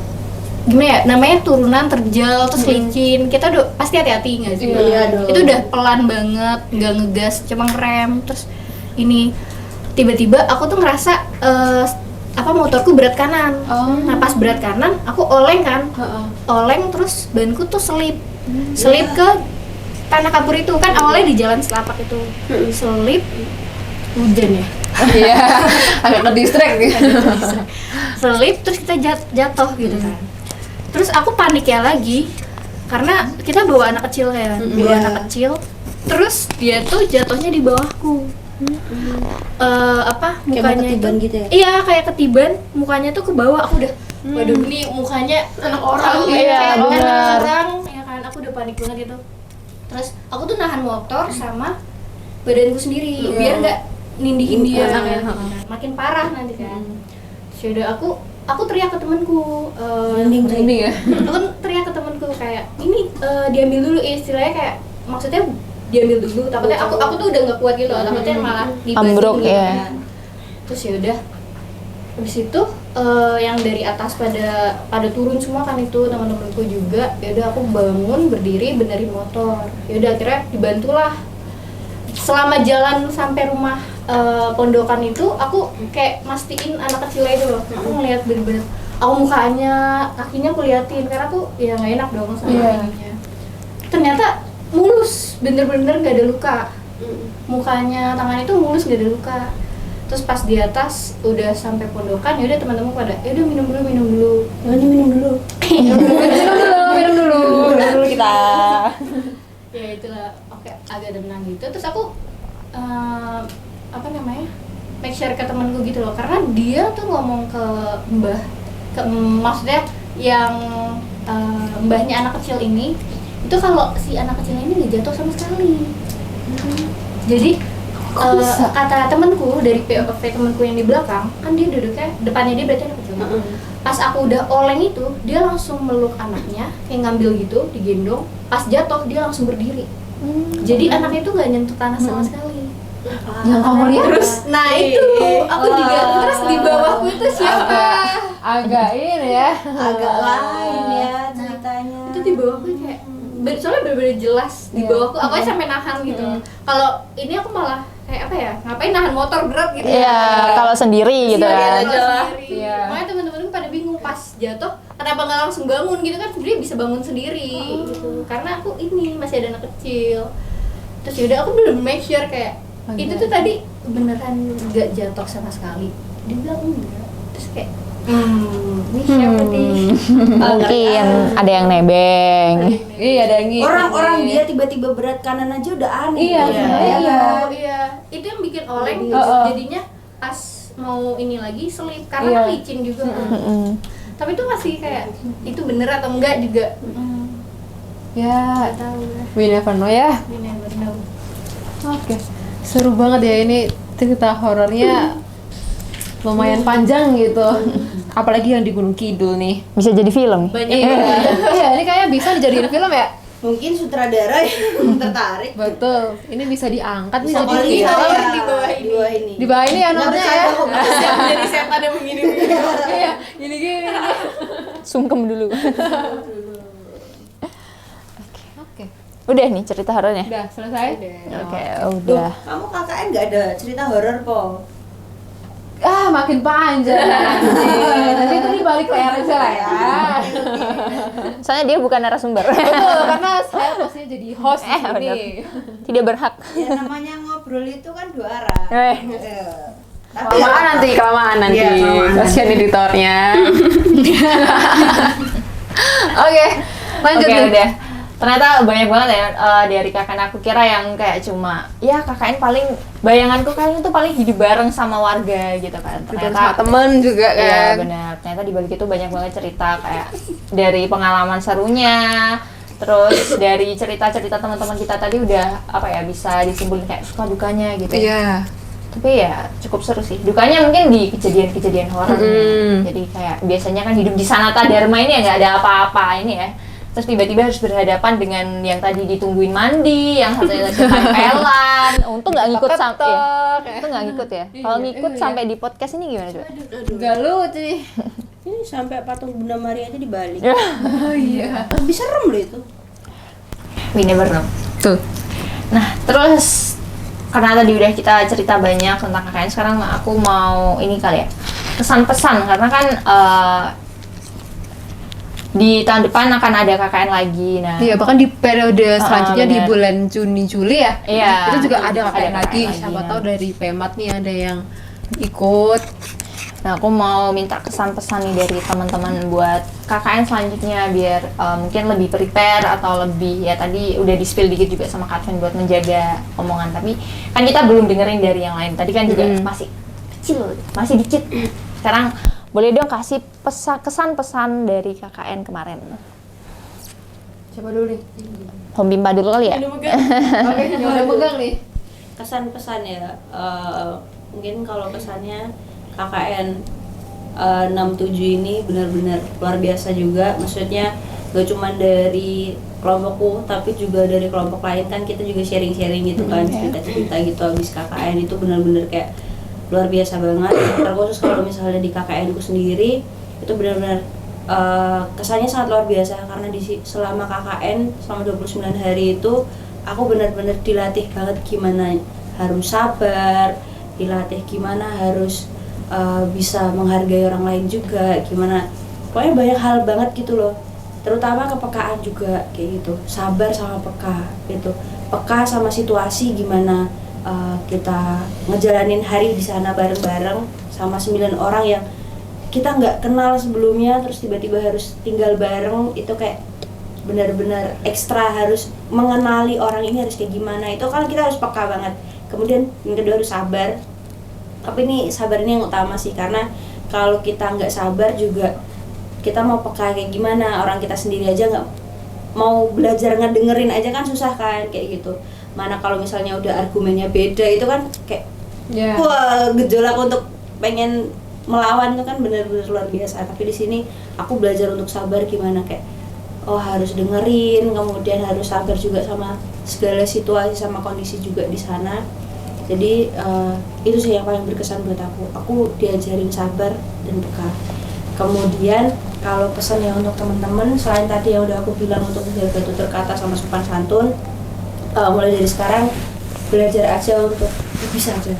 gimana ya, namanya turunan terjal terus licin, kita udah pasti hati-hati nggak sih? Iya dong. Itu udah pelan banget, nggak ngegas, cuma ngerem. Terus ini tiba-tiba aku tuh ngerasa motorku berat kanan. Nah pas berat kanan aku oleng kan, oleng terus banku tuh selip ke tanah kapur itu kan, awalnya di jalan setapak itu selip, hujan ya. Iya. Agak ke distract gitu. Selip terus kita jatuh gitu kan. Terus aku panik ya lagi karena kita bawa anak kecil ya, bawa anak kecil. Terus dia tuh jatuhnya di bawahku. Mukanya ketiban itu, gitu ya? Iya kayak ketiban, mukanya tuh ke bawah. Aku udah, waduh ini mukanya anak orang, Iya, kayak bener. anak orang, ya kan. Aku udah panik banget itu. Terus aku tuh nahan motor sama badanku sendiri biar nggak nindihin dia, makin parah nanti kan. Sudah aku teriak ke temanku, Mending ya. aku teriak ke temanku kayak ini diambil dulu, istilahnya kayak maksudnya diambil dulu, takutnya aku tuh udah nggak kuat gitu loh, takutnya malah Ambruk, gitu ya. kan. Terus ya udah habis itu yang dari atas pada turun semua kan, itu teman-temanku juga. Ya udah aku bangun berdiri benerin motor, ya udah akhirnya dibantulah. Selama jalan sampai rumah pondokan itu aku kayak mastiin anak kecilnya itu loh, aku ngeliat bener-bener, aku mukanya, kakinya aku liatin karena aku ya nggak enak dong sama ininya. Ternyata mulus, bener-bener nggak ada luka, mukanya, tangan itu mulus nggak ada luka. Terus pas di atas udah sampai pondokan, yaudah teman-teman pada yaudah minum dulu minum dulu kita. Ya itulah, oke, agak tenang gitu. Terus aku make sure ke temanku gitu loh, karena dia tuh ngomong ke maksudnya yang mbahnya anak kecil ini, itu kalau si anak kecil ini nggak jatuh sama sekali. Jadi kata temanku dari POV temanku yang di belakang, kan dia duduknya depannya dia berarti anak kecil. Pas aku udah oleng itu, dia langsung meluk anaknya, kayak ngambil gitu, digendong. Pas jatuh dia langsung berdiri. Jadi anaknya itu nggak nyentuh tanah sama sekali. Yang kamu lihat Terus, nah itu aku juga. Terus di bawahku itu siapa? agak ini ya. Agak lain ya ceritanya. Itu di bawahku kayak, soalnya bener-bener jelas di bawahku. Aku aja sampai nahan gitu. Kalau ini aku malah kayak apa ya? Ngapain nahan motor berat gitu? Iya, kalau sendiri gitu kan. Iya. Makanya teman-temanku pada bingung pas jatuh, kenapa nggak langsung bangun gitu kan? Dia bisa bangun sendiri gitu. Karena aku ini masih ada anak kecil. Terus yaudah aku belum make sure kayak itu tuh tadi beneran nggak jatuh sama sekali. Dia bilang enggak. Terus kayak ini siapa nih? Mungkin ada yang nebeng. Iya, ada yang gitu. Orang dia tiba-tiba berat kanan aja udah aneh. Iya, Iya. Itu yang bikin oleng. Iya. Jadinya pas mau ini lagi selip karena kan licin juga. Tapi itu masih kayak itu bener atau enggak juga. Ya, Nggak tahu ya. we never know ya. Ini never know. Oke, seru banget ya ini cerita horornya, lumayan panjang gitu. Apalagi yang di Gunung Kidul nih. Bisa jadi film. Iya, ini kayaknya bisa dijadiin film ya. Mungkin sutradara yang tertarik. Betul, ini bisa diangkat nih Bisa jadi oli film. ya, di bawah ini. Di bawah ini. Di bawah ini ya nomornya ya. Jadi setan yang begini-begini. Iya, gini-gini. Sungkem dulu. Oke, Udah nih cerita horornya. udah selesai. Oke, Duh, udah. kamu KKN nggak ada cerita horor po? Ah, makin panjang. Nanti itu dibalik layar aja lah ya. Soalnya dia bukan narasumber. Betul, karena saya pastinya jadi host di sini. benar. Tidak berhak. Ya namanya ngobrol itu kan dua arah. Eh, Tapi Kelamaan nanti. Iya, kelamaan. Kasihan editornya. Oke, lanjut Oke, nih. udah. Ternyata banyak banget ya dari KKN. Aku kira yang kayak cuma ya KKN paling bayanganku kalian tuh paling hidup bareng sama warga gitu kan. Sama Ternyata temen juga iya kan. benar. Ternyata di balik itu banyak banget cerita kayak dari pengalaman serunya, terus dari cerita-cerita teman-teman kita tadi udah apa ya bisa disimpulin kayak suka dukanya gitu. Iya. Tapi ya cukup seru sih. Dukanya mungkin di kejadian-kejadian horornya. Jadi kayak biasanya kan hidup di Sanata Dharma ini ya nggak ada apa-apa ini ya. Terus tiba-tiba harus berhadapan dengan yang tadi ditungguin mandi, yang satunya ketempelan. Untung nggak ngikut sampai. Itu nggak ngikut ya. Kalau ngikut sampai di podcast ini gimana coba? Enggak lucu nih. ini sampai patung Bunda Maria aja dibalik. Oh iya. Lebih serem loh itu. We never know. Tuh. Nah, terus karena tadi udah kita cerita banyak tentang KKN, sekarang aku mau ini kali ya, kesan pesan, karena kan di tahun depan akan ada KKN lagi. Nah, Iya, bahkan di periode selanjutnya di bener. bulan Juni Juli ya. Iya. Itu juga ada KKN Ada lagi. KKN Siapa lagi, tahu dari Pemat nih ada yang ikut. Nah, aku mau minta kesan-pesan nih dari teman-teman buat KKN selanjutnya biar mungkin lebih prepare atau lebih, ya tadi udah di-spill dikit juga sama Katrin buat menjaga omongan, tapi kan kita belum dengerin dari yang lain. Tadi kan juga masih kecil, masih dikit. Sekarang boleh dong kasih kesan-pesan dari KKN kemarin. Coba dulu nih. Home Bimba dulu kali ya? Ini megang. Oke, yang udah pegang nih. Kesan-pesan ya, mungkin kalau kesannya KKN 67 ini benar-benar luar biasa juga. Maksudnya gak cuma dari kelompokku tapi juga dari kelompok lain, kan kita juga sharing-sharing gitu kan, cerita-cerita gitu habis KKN. Itu benar-benar kayak luar biasa banget. Terkhusus kalau misalnya di KKN ku sendiri itu benar-benar kesannya sangat luar biasa, karena selama KKN selama 29 hari itu aku benar-benar dilatih banget gimana harus sabar, dilatih gimana harus bisa menghargai orang lain juga, gimana pokoknya banyak hal banget gitu loh, terutama kepekaan juga kayak gitu, sabar sama peka gitu, peka sama situasi gimana kita ngejalanin hari di sana bareng-bareng sama 9 orang yang kita nggak kenal sebelumnya, terus tiba-tiba harus tinggal bareng. Itu kayak benar-benar ekstra, harus mengenali orang ini harus kayak gimana, itu kan kita harus peka banget. Kemudian yang kedua harus sabar, tapi ini sabar ini yang utama sih, karena kalau kita nggak sabar juga kita mau peka kayak gimana, orang kita sendiri aja nggak mau belajar ngedengerin aja kan susah kan kayak gitu. Mana kalau misalnya udah argumennya beda, itu kan kayak wah gejolak untuk pengen melawan, itu kan benar-benar luar biasa. Tapi di sini aku belajar untuk sabar gimana, kayak oh harus dengerin, kemudian harus sabar juga sama segala situasi sama kondisi juga di sana. Jadi itu sih yang paling berkesan buat aku. Aku diajarin sabar dan peka. Kemudian kalau pesan yang untuk teman-teman, selain tadi yang udah aku bilang untuk menjaga tutur kata sama sopan santun, mulai dari sekarang belajar aja untuk bisa aja.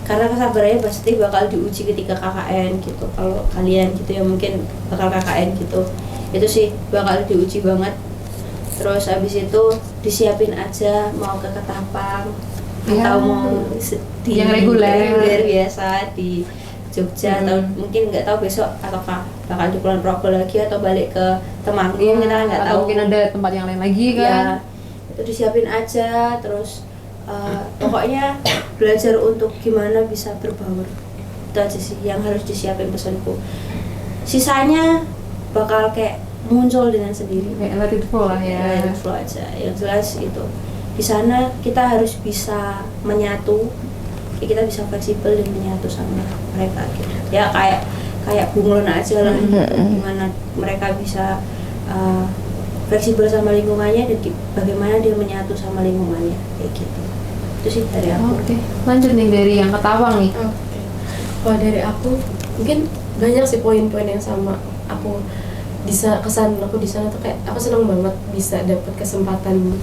Karena kesabarannya pasti bakal diuji ketika KKN gitu. Kalau kalian gitu ya mungkin bakal KKN gitu, itu sih bakal diuji banget. Terus habis itu disiapin aja mau ke Ketapang atau mau di yang reguler biasa di Jogja, atau mungkin nggak tahu besok apakah bakal di Kulon Progo lagi atau balik ke Temanggung, kita nggak tahu. Mungkin ada tempat yang lain lagi kan. Ya, itu disiapin aja. Terus pokoknya belajar untuk gimana bisa berbaur, itu aja sih yang harus disiapin pesanku. Sisanya bakal kayak muncul dengan sendiri, Kayak let it flow lah ya. let it flow aja. Yang jelas itu di sana kita harus bisa menyatu, kita bisa fleksibel dan menyatu sama mereka gitu ya, kayak bunglon aja lah gitu. Gimana mereka bisa fleksibel sama lingkungannya dan bagaimana dia menyatu sama lingkungannya kayak gitu. Itu sih dari aku. Oke, lanjut nih dari yang Ketawang nih. Oke. Kalau dari aku mungkin banyak sih poin-poin yang sama. Aku kesan aku di sana tuh kayak aku senang banget bisa dapat kesempatan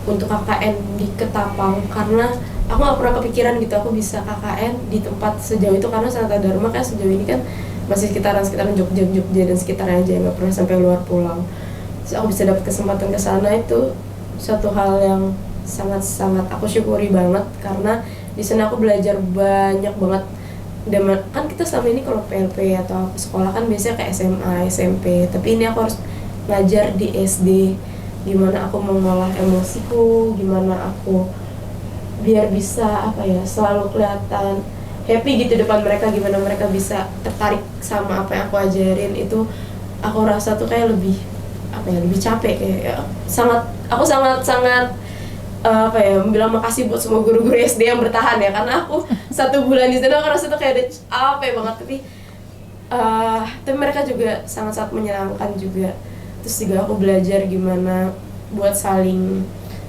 untuk KKN di Ketapang, karena aku nggak pernah kepikiran gitu aku bisa KKN di tempat sejauh itu, karena Sanata Dharma kan sejauh ini kan masih sekitaran Jogja dan sekitarnya aja, nggak pernah sampai luar pulau. Terus aku bisa dapat kesempatan ke sana, itu suatu hal yang sangat aku syukuri banget, karena di sana aku belajar banyak banget. Dan kan kita selama ini kalau PLP atau sekolah kan biasanya kayak SMA, SMP, tapi ini aku harus ngajar di SD, gimana aku mengolah emosiku, gimana aku biar bisa selalu kelihatan happy gitu depan mereka, gimana mereka bisa tertarik sama apa yang aku ajarin. Itu aku rasa tuh kayak lebih lebih capek, kayak aku sangat bilang makasih buat semua guru-guru SD yang bertahan ya, karena aku 1 bulan di sana aku rasa tuh kayak banget, tapi mereka juga sangat menyenangkan juga. Terus juga aku belajar gimana buat saling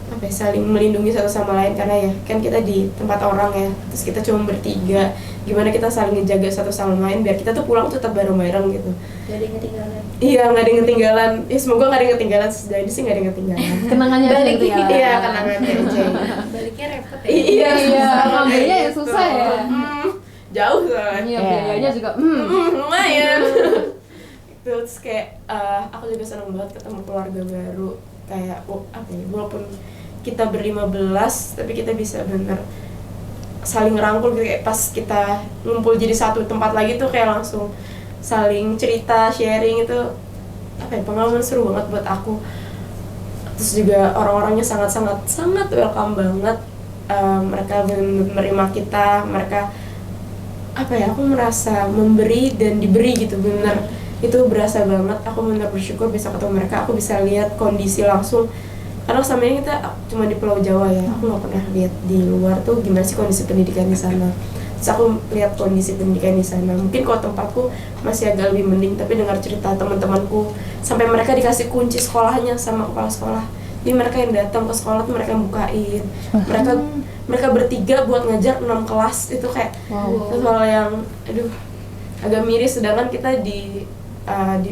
apa ya, saling melindungi satu sama lain, karena ya kan kita di tempat orang ya, terus kita cuma bertiga, gimana kita saling ngejaga satu sama lain biar kita tuh pulang tuh tetap bareng-bareng gitu. Jadi ketinggalan. Iya, nggak ada yang ketinggalan. Ya semoga nggak ada yang ketinggalan, sejauh ini sih nggak ada yang ketinggalan. Kenangannya aja Balik yang ketinggalan. Iya, kenangannya aja. Baliknya repot ya. Iya, ngambilnya ya susah ya. Jauh soalnya. Iya, biayanya juga Lumayan. Terus kayak aku juga seneng banget ketemu keluarga baru, kayak apa ya, walaupun kita ber-15 tapi kita bisa bener saling ngerangkul gitu, kayak pas kita ngumpul jadi satu tempat lagi tuh kayak langsung saling cerita, sharing, itu apa ya, pengalaman seru banget buat aku. Terus juga orang-orangnya sangat welcome banget. Mereka bener menerima kita, mereka apa ya, aku merasa memberi dan diberi gitu, bener itu berasa banget. Aku bener bersyukur bisa ketemu mereka, aku bisa lihat kondisi langsung, karena selama ini kita cuma di Pulau Jawa ya, aku nggak pernah lihat di luar tuh gimana sih kondisi pendidikan di sana. Terus aku lihat kondisi pendidikan di sana, mungkin kalau tempatku masih agak lebih mending, tapi dengar cerita teman-temanku sampai mereka dikasih kunci sekolahnya sama kepala sekolah, jadi mereka yang datang ke sekolah tuh mereka yang bukain, mereka bertiga buat ngajar 6 kelas, itu kayak itu hal yang aduh agak miris. Sedangkan kita di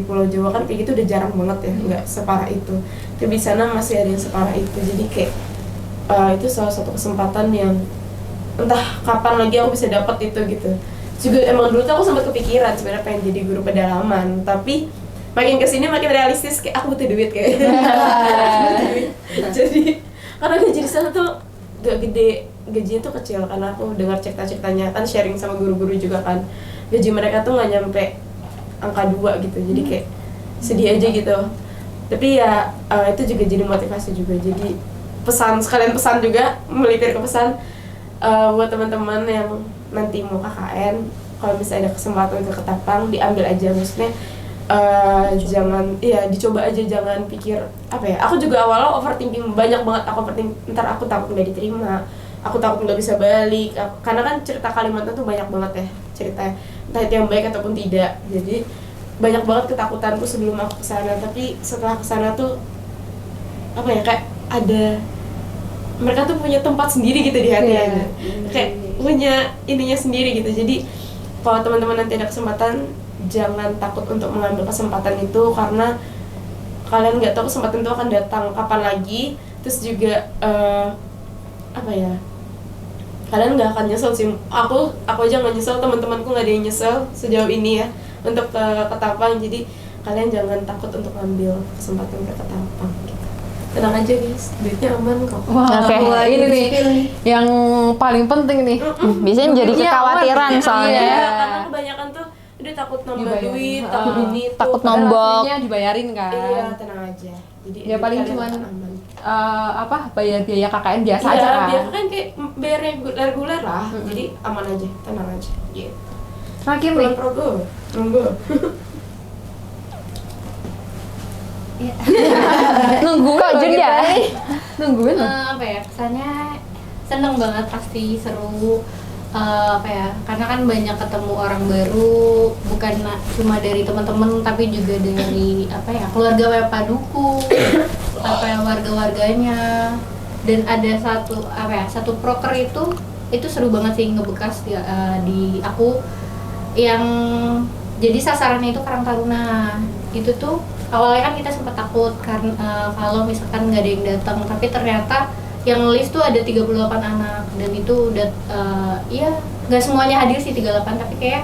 Pulau Jawa kan kayak gitu udah jarang banget ya, nggak separah itu. Tapi di sana masih ada yang separah itu, jadi kayak itu salah satu kesempatan yang entah kapan lagi aku bisa dapat itu gitu. Juga emang dulu tuh aku sempat kepikiran sebenarnya pengen jadi guru pedalaman, tapi makin kesini makin realistis, kayak aku butuh duit kayak. Jadi karena gaji di sana tuh gak gede, gajinya tuh kecil, karena aku dengar cerita-ceritanya kan, sharing sama guru-guru juga kan, gaji mereka tuh nggak nyampe angka 2 gitu, jadi kayak sedih aja gitu. Tapi ya itu juga jadi motivasi juga, jadi sekalian pesan juga, melipir ke pesan buat teman-teman yang nanti mau KKN, kalau misalnya ada kesempatan ke Ketapang diambil aja, maksudnya jangan, ya dicoba aja, jangan pikir apa ya. Aku juga awalnya overthinking banyak banget, aku overthinking ntar aku takut nggak diterima, aku takut nggak bisa balik, karena kan cerita Kalimantan tuh banyak banget ya ceritanya, entah itu yang baik ataupun tidak. Jadi banyak banget ketakutanku sebelum aku kesana, tapi setelah kesana tuh apa ya, kayak ada mereka tuh punya tempat sendiri gitu di hati aja, kayak punya ininya sendiri gitu. Jadi kalau teman-teman nanti ada kesempatan, jangan takut untuk mengambil kesempatan itu, karena kalian nggak tahu kesempatan itu akan datang kapan lagi. Terus juga apa ya, kalian nggak akan nyesel sih. Aku aja nggak nyesel, teman-temanku nggak ada yang nyesel sejauh ini ya untuk ke Ketapang. Jadi kalian jangan takut untuk ngambil kesempatan ke Ketapang gitu. Tenang aja guys, duitnya aman kok. Wah, Oke. ini nih yang paling penting nih. Biasanya jadi Duitnya kekhawatiran aman. soalnya. Iya. Karena kebanyakan tuh udah takut nambah Dibayarin. duit, takut ini itu, Takut padahal nombok. Aslinya dibayarin kan. Iya, tenang aja. Jadi Ya paling kalian cuman akan aman. apa, bayar biaya KKN biasa Iya, aja kan. biasa kan kayak bayar reguler lah. Jadi aman aja, tenang aja. Gitu. Terakhir nih, Progo. Nunggu kok jeda. nungguin loh. Apa ya, kesannya seneng banget, pasti seru. Apa ya, karena kan banyak ketemu orang baru, bukan cuma dari teman-teman tapi juga dari apa ya, keluarga Paduku, apa ya, warga-warganya. Dan ada satu proker itu seru banget sih, ngebekas di aku, yang jadi sasarannya itu Karang Taruna. Itu tuh awalnya kan kita sempat takut karena kalau misalkan nggak ada yang datang, tapi ternyata yang list tuh ada 38 anak, dan itu udah ya nggak semuanya hadir sih 38, tapi kayak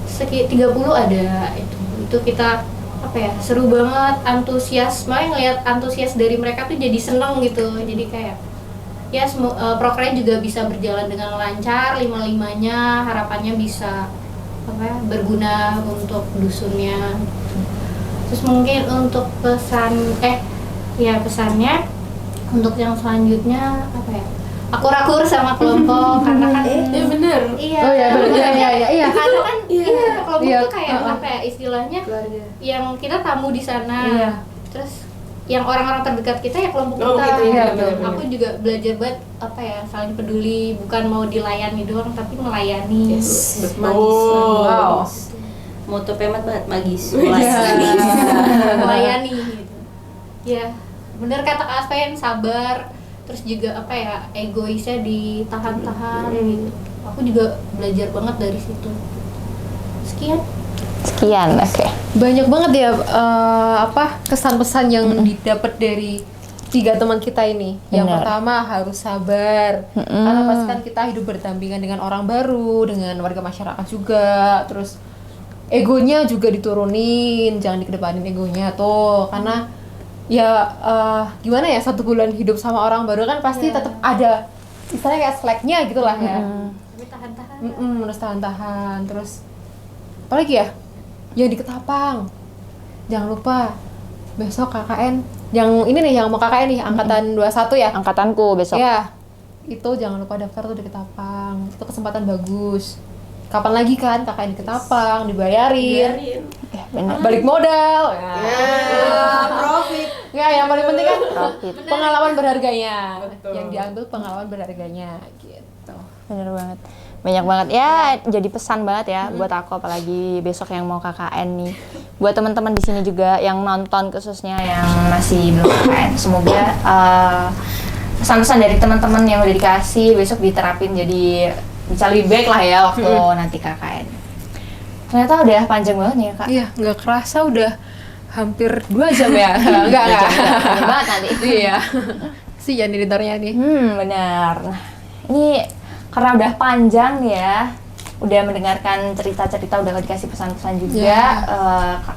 30 ada. Itu kita apa ya, seru banget, antusias, malah ngeliat antusias dari mereka tuh jadi seneng gitu. Jadi kayak ya prokernya juga bisa berjalan dengan lancar, 5-5-nya harapannya bisa apa ya, berguna untuk dusunnya. Terus mungkin untuk pesannya untuk yang selanjutnya apa ya, akur-akur sama kelompok, karena kan Iya bener. iya, Oh iya, bener. Iya. karena kan kelompok Iya. tuh kayak apa ya istilahnya, yang kita tamu di sana. Iya. Terus yang orang-orang terdekat kita ya kelompok Oh, kita. gitu, iya, gitu. betul. Aku juga belajar banget apa ya, saling peduli, bukan mau dilayani doang tapi melayani. Yes, betul. Wow. Moto Pemat banget, magis. Melayani gitu. Ya, bener kata Kak Aspen, sabar, terus juga apa ya, egoisnya ditahan-tahan gitu. Aku juga belajar banget dari situ. Sekian, oke. Banyak banget ya kesan pesan yang didapat dari 3 teman kita ini. Yang Benar. pertama harus sabar, karena pasti kan kita hidup berdampingan dengan orang baru, dengan warga masyarakat juga. Terus egonya juga diturunin, jangan dikedepanin egonya tuh, karena ya gimana ya, 1 bulan hidup sama orang baru kan pasti tetap ada istilahnya kayak slacknya gitulah ya. Tapi tahan-tahan. Harus tahan-tahan. Terus apalagi ya, yang di Ketapang jangan lupa besok KKN yang ini nih, yang mau KKN nih angkatan 21 ya, Angkatanku besok. ya itu jangan lupa daftar tuh di Ketapang, itu kesempatan bagus. Kapan lagi kan KKN di Ketapang, dibayarin, Benar. balik modal ya. Profit. Nggak, yang paling penting kan Profit. pengalaman berharganya. Betul. Yang diambil pengalaman berharganya gitu. Bener banget. Banyak banget ya, jadi pesan banget ya buat aku, apalagi besok yang mau KKN nih. Buat teman-teman di sini juga yang nonton, khususnya yang masih belum KKN, semoga pesan-pesan dari teman-teman yang udah dikasih besok diterapin jadi bisa lebih baik lah ya waktu nanti KKN. Ternyata udah panjang banget nih ya, Kak. Iya, nggak kerasa udah hampir 2 jam ya. Enggak. Panjang banget nanti. Iya. Si Jan editornya nih. Benar. Nah, ini karena udah panjang nih ya, udah mendengarkan cerita-cerita, udah dikasih pesan-pesan juga. Ya.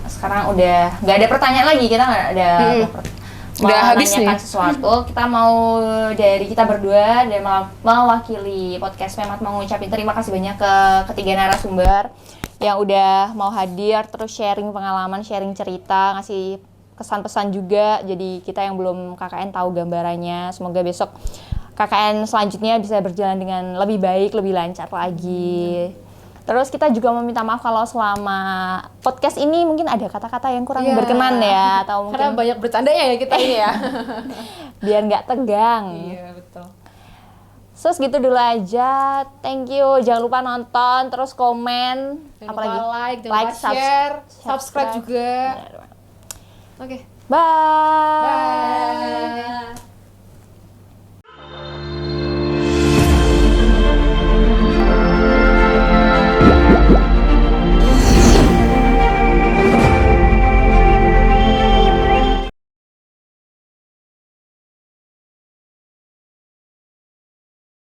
Sekarang udah nggak ada pertanyaan lagi, kita nggak ada Udah habis menanyakan nih. sesuatu. Kita mau dari kita berdua dan mewakili podcast Memat mau ngucapin terima kasih banyak ke ketiga narasumber yang udah mau hadir, terus sharing pengalaman, sharing cerita, ngasih kesan-pesan juga. Jadi kita yang belum KKN tahu gambarannya. Semoga besok KKN selanjutnya bisa berjalan dengan lebih baik, lebih lancar lagi. Terus kita juga meminta maaf kalau selama podcast ini mungkin ada kata-kata yang kurang Iya. berkenan ya, atau Karena mungkin banyak bercandanya ya kita ini ya. biar nggak tegang. Iya, betul. So segitu dulu aja. Thank you. Jangan lupa nonton, terus komen, Jangan apalagi lupa like, jangan lupa subs- share, subscribe juga. Benar. Oke. Bye. Bye.